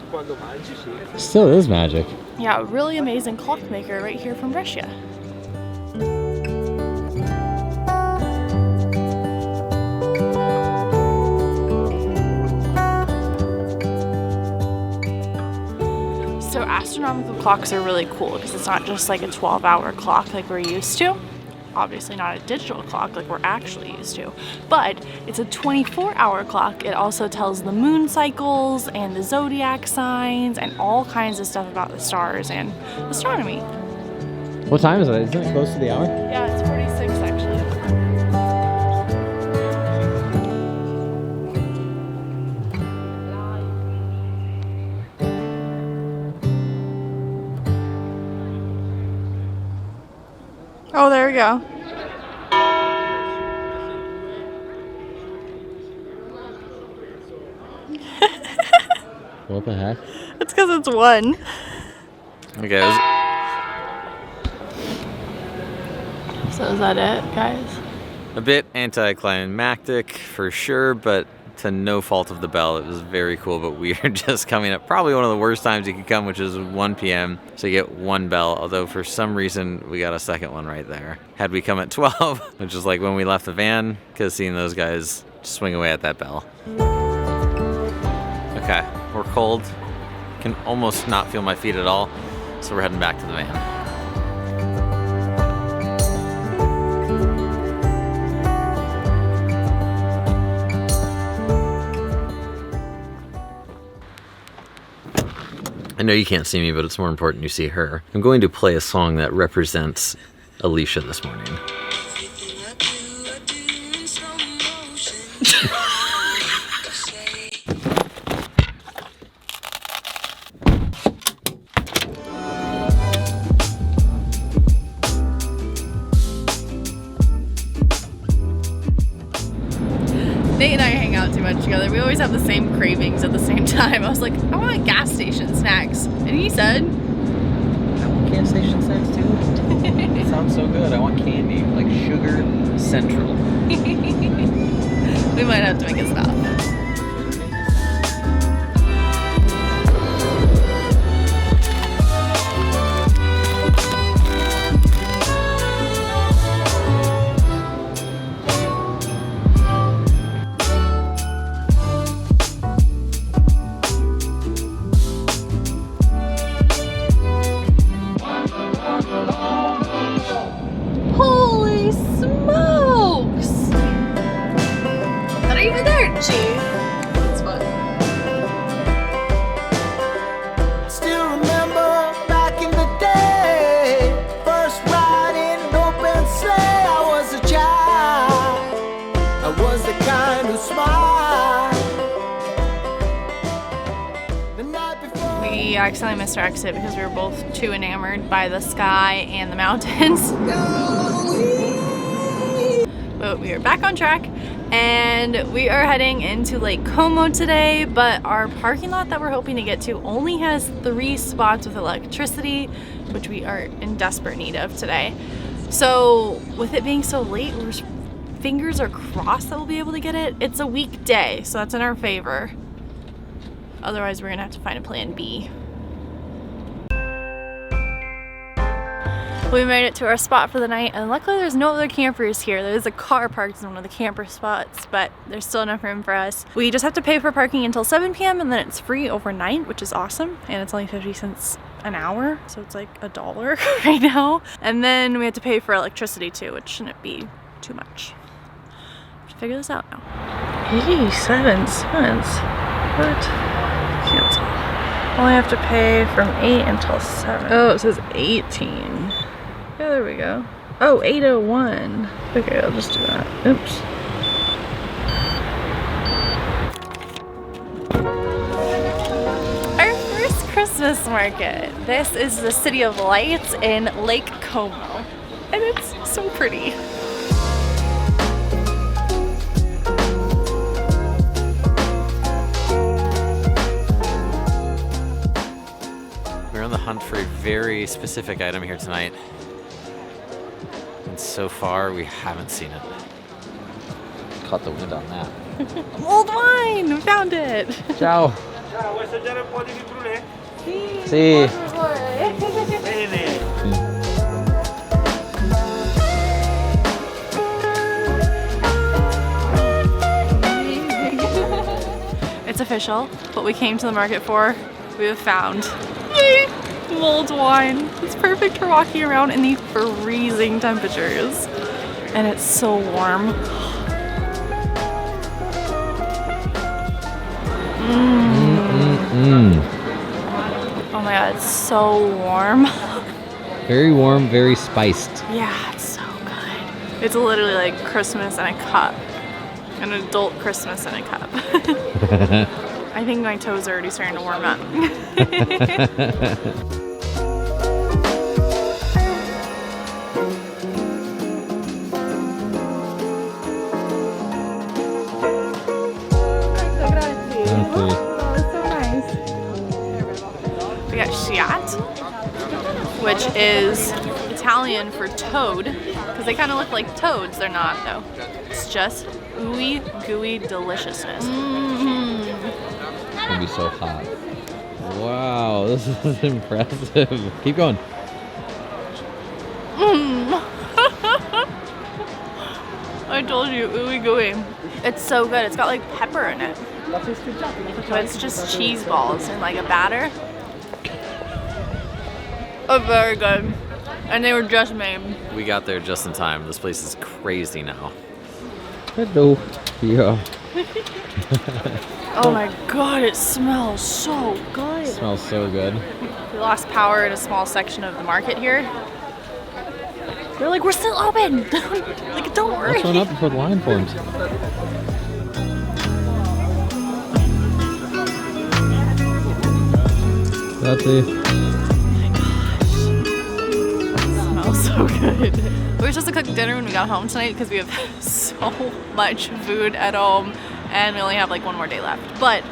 Still is magic. Yeah, really amazing clockmaker right here from Brescia. So astronomical clocks are really cool because it's not just like a 12-hour clock like we're used to. Obviously not a digital clock like we're actually used to, but it's a 24-hour clock. It also tells the moon cycles and the zodiac signs and all kinds of stuff about the stars and astronomy. What time is it? Isn't it close to the hour? Yeah, it's 46 actually. Oh, there we go. What the heck? It's because it's one. Okay. So is that it, guys? A bit anticlimactic for sure, but to no fault of the bell. It was very cool, but we are just coming up probably one of the worst times you could come, which is 1 p.m. So you get one bell, although for some reason we got a second one right there. Had we come at 12, which is like when we left the van, could have seen those guys swing away at that bell. Okay, we're cold. Can almost not feel my feet at all, so we're heading back to the van. I know you can't see me, but it's more important you see her. I'm going to play a song that represents Alicia this morning. Nate and I hang out too much together. We always have the same cravings at the same time. I was like, I want gas station snacks. And he said, I want gas station snacks too. It sounds so good. I want candy, like sugar central. we might have to make a stop. Holy smokes! Not even there, G. That's fun. Still remember back in the day, first riding an open sleigh. I was a child, I was the kind who smiled. The night before We accidentally missed our exit because we were both too enamored by the sky and the mountains. But we are back on track and we are heading into Lake Como today, but our parking lot that we're hoping to get to only has 3 spots with electricity, which we are in desperate need of today. So with it being so late, fingers are crossed that we'll be able to get it. It's a weekday, so that's in our favor. Otherwise, we're gonna have to find a plan B. We made it to our spot for the night, and luckily there's no other campers here. There's a car parked in one of the camper spots, but there's still enough room for us. We just have to pay for parking until 7 p.m. and then it's free overnight, which is awesome. And it's only 50 cents an hour, so it's like $1 right now. And then we have to pay for electricity too, which shouldn't be too much. Let's figure this out now. 87 cents? What? Cancel. Only have to pay from 8 until 7. Oh, it says 18. Yeah, there we go. Oh, 801. Okay, I'll just do that. Oops. Our first Christmas market. This is the City of Lights in Lake Como. And it's so pretty. We're on the hunt for a very specific item here tonight. And so far, we haven't seen it. Caught the wind on that. Old wine! We found it! Ciao! Sì. It's official. What we came to the market for, we have found. Yay! Mulled wine. It's perfect for walking around in the freezing temperatures. And it's so warm. Oh my god, it's so warm. Very warm, very spiced. Yeah, it's so good. It's literally like Christmas in a cup. An adult Christmas in a cup. I think my toes are already starting to warm up. sweet. Oh, that's so nice. We got Chiat, which is Italian for toad, because they kind of look like toads. They're not, though. It's just ooey gooey deliciousness. It's gonna be so hot. Wow, this is impressive. Keep going. I told you, ooey gooey. It's so good. It's got like pepper in it. But it's just cheese balls in like a batter. Oh, very good. And they were just made. We got there just in time. This place is crazy now. Hello. Yeah. Oh my god, it smells so good. It smells so good. We lost power in a small section of the market here. They're like, we're still open. Like, don't worry. Let's run up before the line forms. That's it. Smells so good. We were supposed to cook dinner when we got home tonight because we have so much food at home and we only have like one more day left. But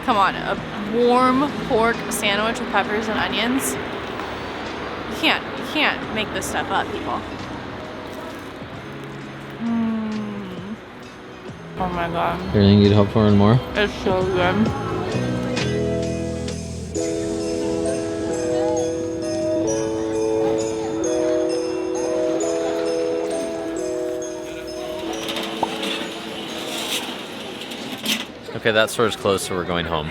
come on, a warm pork sandwich with peppers and onions. You can't make this stuff up, people. Oh my god. Everything you'd hope for and more? It's so good. Okay, that store's closed, so we're going home.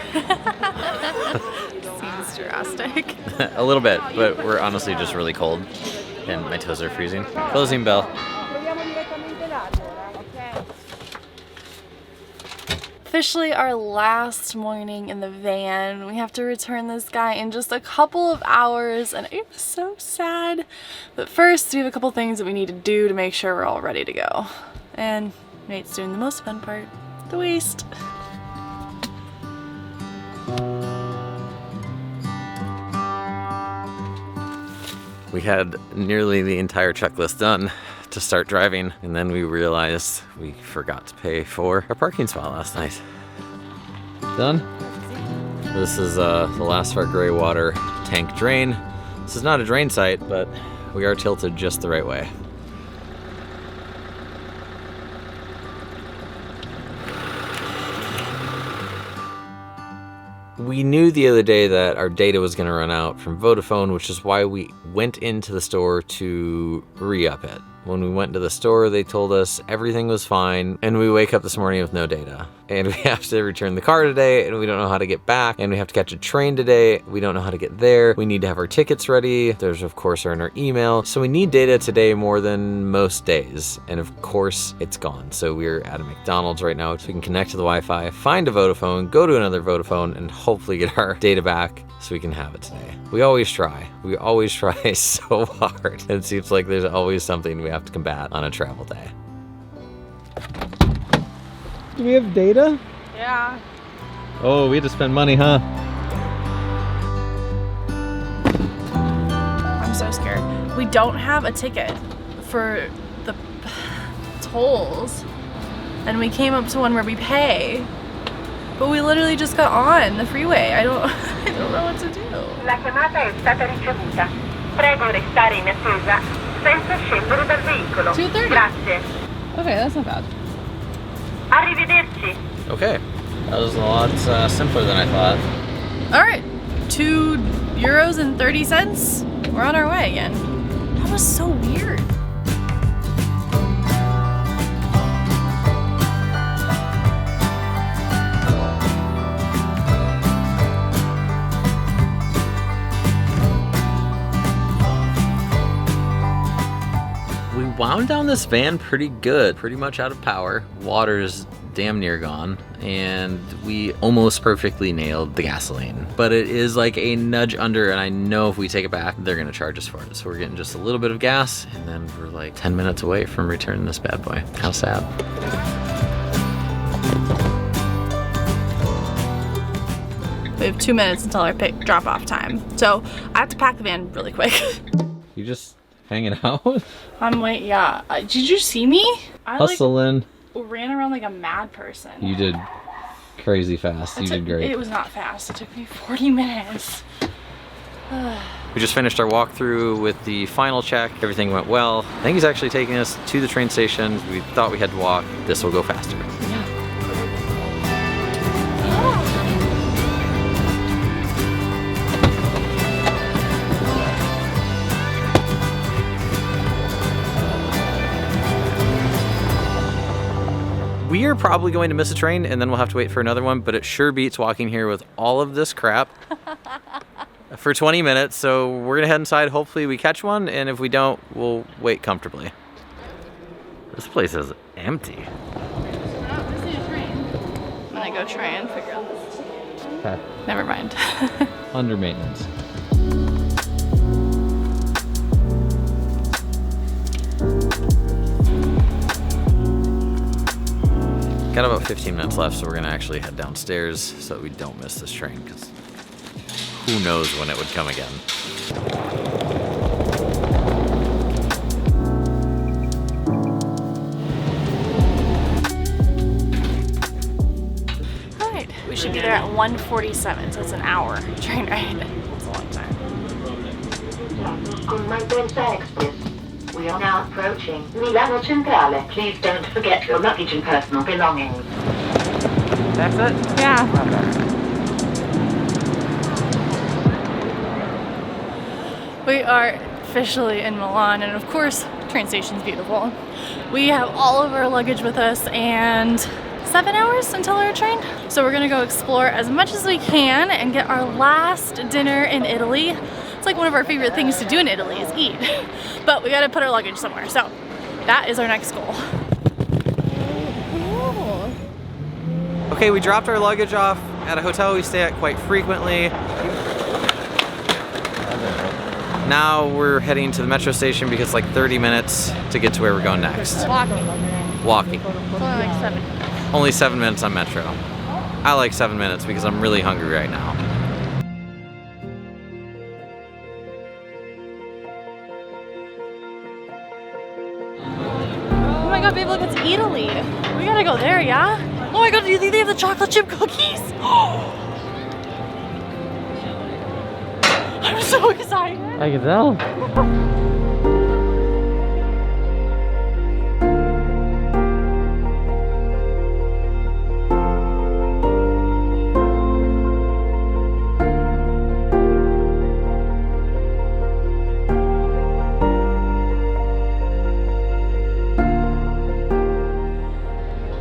Seems drastic. A little bit, but we're honestly just really cold and my toes are freezing. Closing bell. Officially our last morning in the van. We have to return this guy in just a couple of hours and I'm so sad. But first we have a couple things that we need to do to make sure we're all ready to go. And Nate's doing the most fun part, the waist. We had nearly the entire checklist done to start driving, and then we realized we forgot to pay for our parking spot last night. Done? This is the last of our gray water tank drain. This is not a drain site, but we are tilted just the right way. We knew the other day that our data was going to run out from Vodafone, which is why we went into the store to re-up it. When we went to the store, they told us everything was fine, and we wake up this morning with no data. And we have to return the car today, and we don't know how to get back, and we have to catch a train today. We don't know how to get there. We need to have our tickets ready. There's, of course, in our email. So we need data today more than most days. And of course, it's gone. So we're at a McDonald's right now, so we can connect to the Wi-Fi, find a Vodafone, go to another Vodafone, and hopefully get our data back so we can have it today. We always try. We always try so hard. And it seems like there's always something we have to combat on a travel day. Do we have data? Yeah. Oh, we had to spend money, huh? I'm so scared. We don't have a ticket for the tolls. And we came up to one where we pay. But we literally just got on the freeway. I don't know what to do. La chiamata è stata ricevuta. Prego restare in attesa senza scendere dal veicolo. 2:30. Grazie. Okay, that's not bad. Arrivederci. Okay, that was a lot simpler than I thought. All right, €2.30. We're on our way again. That was so weird. We wound down this van pretty good, pretty much out of power. Water's damn near gone, and we almost perfectly nailed the gasoline. But it is like a nudge under, and I know if we take it back, they're gonna charge us for it. So we're getting just a little bit of gas, and then we're like 10 minutes away from returning this bad boy. How sad. We have 2 minutes until our drop-off time. So I have to pack the van really quick. You just hanging out? Yeah. Did you see me? I Hustling. ran around like a mad person. You did. crazy fast. You did great. It was not fast. It took me 40 minutes. We just finished our walkthrough with the final check. Everything went well. I think he's actually taking us to the train station. We thought we had to walk. This will go faster. We are probably going to miss a train and then we'll have to wait for another one, but it sure beats walking here with all of this crap for 20 minutes. So we're gonna head inside. Hopefully we catch one, and if we don't, we'll wait comfortably. This place is empty. I'm gonna go try and figure out this. Okay. Never mind. Under maintenance. Got about 15 minutes left, so we're gonna actually head downstairs so that we don't miss this train, because who knows when it would come again. All right, we should be there at 1:47, so it's an hour train ride. It's a long time. We are now approaching Milano Centrale. Please don't forget your luggage and personal belongings. That's it? Yeah. We are officially in Milan, and of course, train station's beautiful. We have all of our luggage with us and 7 hours until our train. So we're gonna go explore as much as we can and get our last dinner in Italy. It's like one of our favorite things to do in Italy is eat. But we gotta put our luggage somewhere. So that is our next goal. Okay, we dropped our luggage off at a hotel we stay at quite frequently. Now we're heading to the metro station because it's like 30 minutes to get to where we're going next. Walking. Walking. It's only like 7. Only 7 minutes on metro. I like 7 minutes because I'm really hungry right now. Oh my god, babe, look, it's Italy. We gotta go there, yeah? Oh my god, do you think they have the chocolate chip cookies? I'm so excited. I can tell.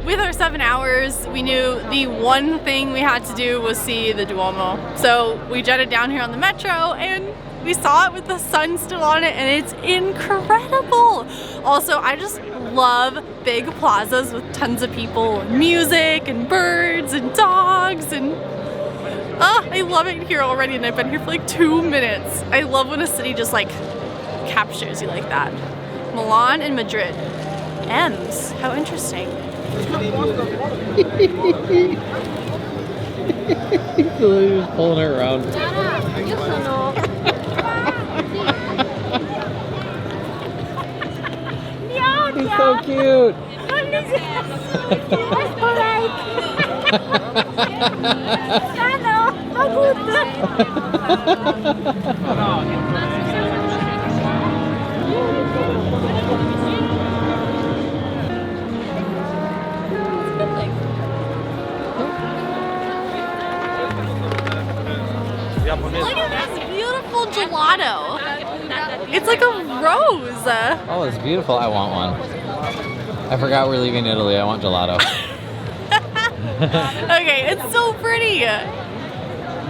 With our 7 hours, we knew the one thing we had to do was see the Duomo. So we jetted down here on the metro and we saw it with the sun still on it, and it's incredible. Also, I just love big plazas with tons of people and music and birds and dogs, and I love it here already, and I've been here for like 2 minutes. I love when a city just like captures you like that. Milan and Madrid. M's. How interesting. He's just pulling her around. He's so cute. Look at this beautiful gelato. It's like a rose. Oh, it's beautiful. I want one. I forgot we're leaving Italy. I want gelato. Okay, it's so pretty.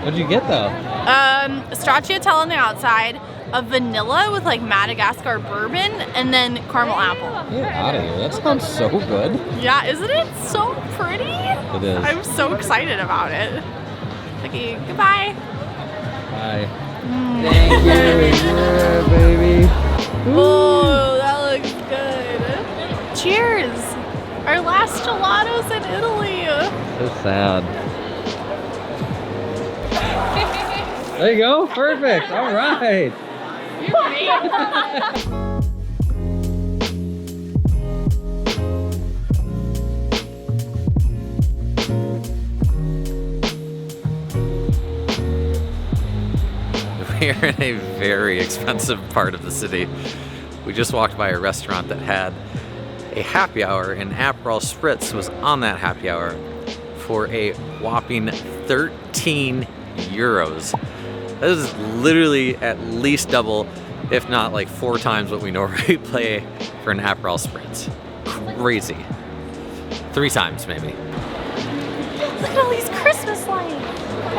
What'd you get though? Stracciatella on the outside, a vanilla with like Madagascar bourbon, and then caramel apple. Get out of here. That sounds so good. Yeah, isn't it so pretty? It is. I'm so excited about it. Okay, goodbye. Bye. Thank you. Yeah, baby. Oh, that looks good. Cheers. Our last gelatos in Italy. So sad. There you go. Perfect. All right. We are in a very expensive part of the city. We just walked by a restaurant that had a happy hour, and Aperol Spritz was on that happy hour for a whopping 13 euros. That is literally at least double, if not like 4 times what we normally pay for an Aperol Spritz. Crazy. 3 times maybe. Look at all these Christmas lights.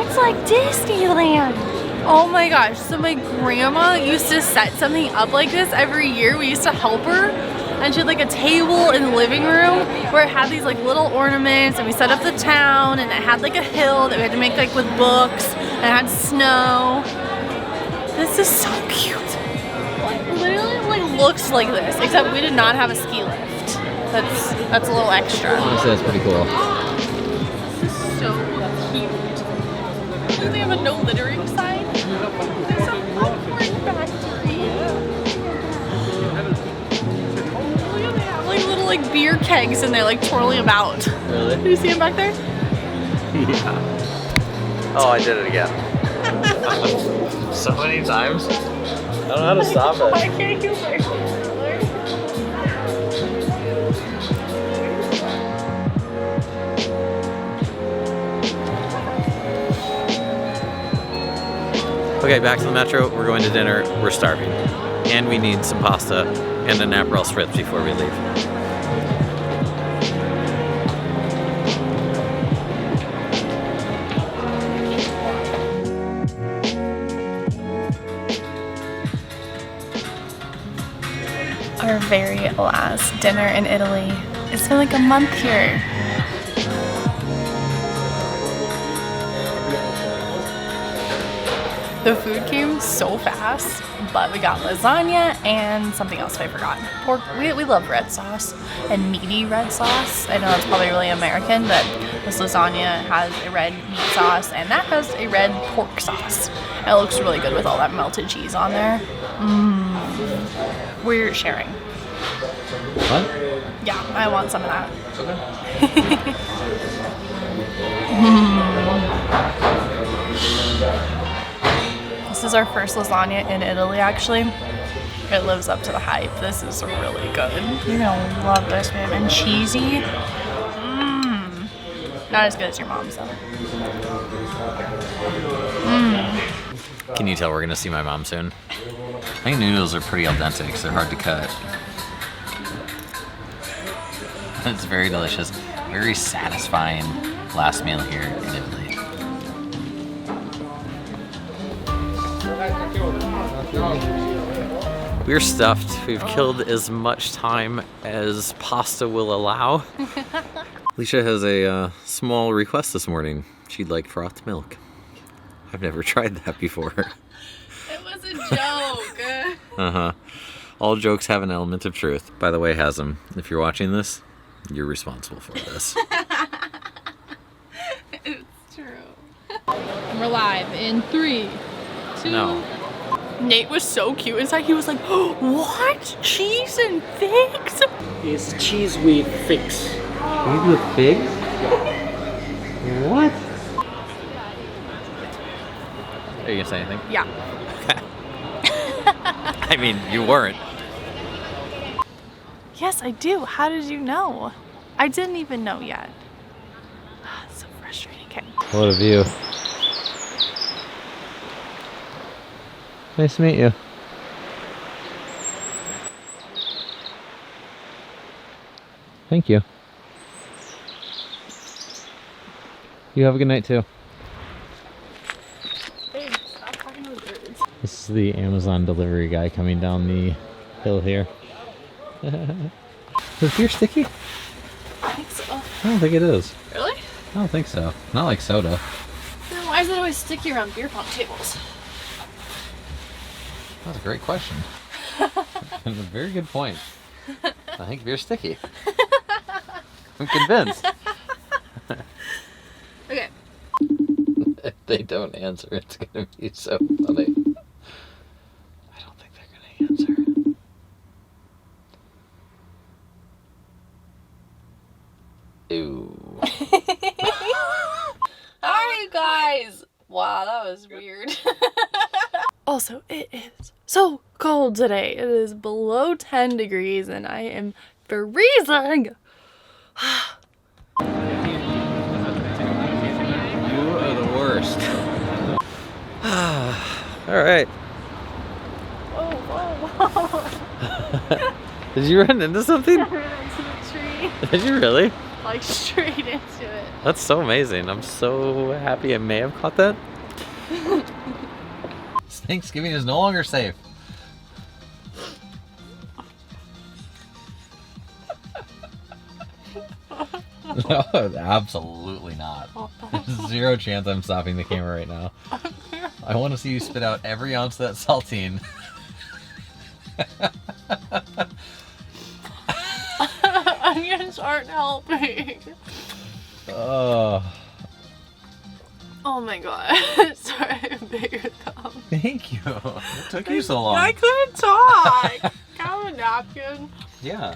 It's like Disneyland. Oh my gosh, so my grandma used to set something up like this every year. We used to help her, and she had like a table in the living room where it had these like little ornaments, and we set up the town, and it had like a hill that we had to make like with books, and it had snow. This is so cute. Like, literally like looks like this, except we did not have a ski lift. That's a little extra. Honestly, that's pretty cool. This is so cute. Do they have a no littering sign? There's a popcorn factory. Look at that, like little like beer kegs and they're like twirling about. Really? Do you see them back there? Yeah. Oh, I did it again. So many times. I don't know how to stop it. Why can't you like Okay, back to the metro. We're going to dinner. We're starving. And we need some pasta and an Aperol Spritz before we leave. our very last dinner in Italy. It's been like a month here. The food came so fast, but we got lasagna and something else I forgot. Pork. We love red sauce and meaty red sauce. I know it's probably really American, but this lasagna has a red meat sauce and that has a red pork sauce. And it looks really good with all that melted cheese on there. We're sharing. What? Yeah, I want some of that. This is our first lasagna in Italy, actually. It lives up to the hype. This is really good. You're gonna love this, babe. And cheesy. Not as good as your mom's, though. Can you tell we're gonna see my mom soon? I think noodles are pretty al dente because they're hard to cut. It's very delicious. Very satisfying last meal here in Italy. We're stuffed. We've killed as much time as pasta will allow. Alicia has a small request this morning. She'd like frothed milk. I've never tried that before. It was a joke. Uh-huh. All jokes have an element of truth. By the way, Hasm, if you're watching this, you're responsible for this. It's true. We're live in 3, 2. No. Nate was so cute inside. He was like, oh, what? Cheese and figs? It's cheese with figs. Cheese with figs? What? Are you gonna say anything? Yeah. Okay. I mean, you weren't. Yes, I do. How did you know? I didn't even know yet. It's so frustrating. Okay. What a view. Nice to meet you. Thank you. You have a good night too. Babe, stop talking to the birds. This is the Amazon delivery guy coming down the hill here. Is beer sticky? I think so. I don't think it is. Really? I don't think so. Not like soda. Then why is it always sticky around beer pong tables? That's a great question. And a very good point. I think beer's sticky. I'm convinced. Okay. If they don't answer, it's gonna be so funny. I don't think they're gonna answer. Ew. How are you guys? Wow, that was weird. Also, it is so cold today. It is below 10 degrees and I am freezing. You are the worst. All right. Whoa. Did you run into something? I ran into a tree. Did you really? Like straight into it. That's so amazing. I'm so happy I may have caught that. Thanksgiving is no longer safe. No, absolutely not. There's zero chance I'm stopping the camera right now. I want to see you spit out every ounce of that saltine. Onions aren't helping. Oh my god. Sorry, bigger thumb. Thank you. What took you so long? I couldn't talk. Can I have a napkin? Yeah.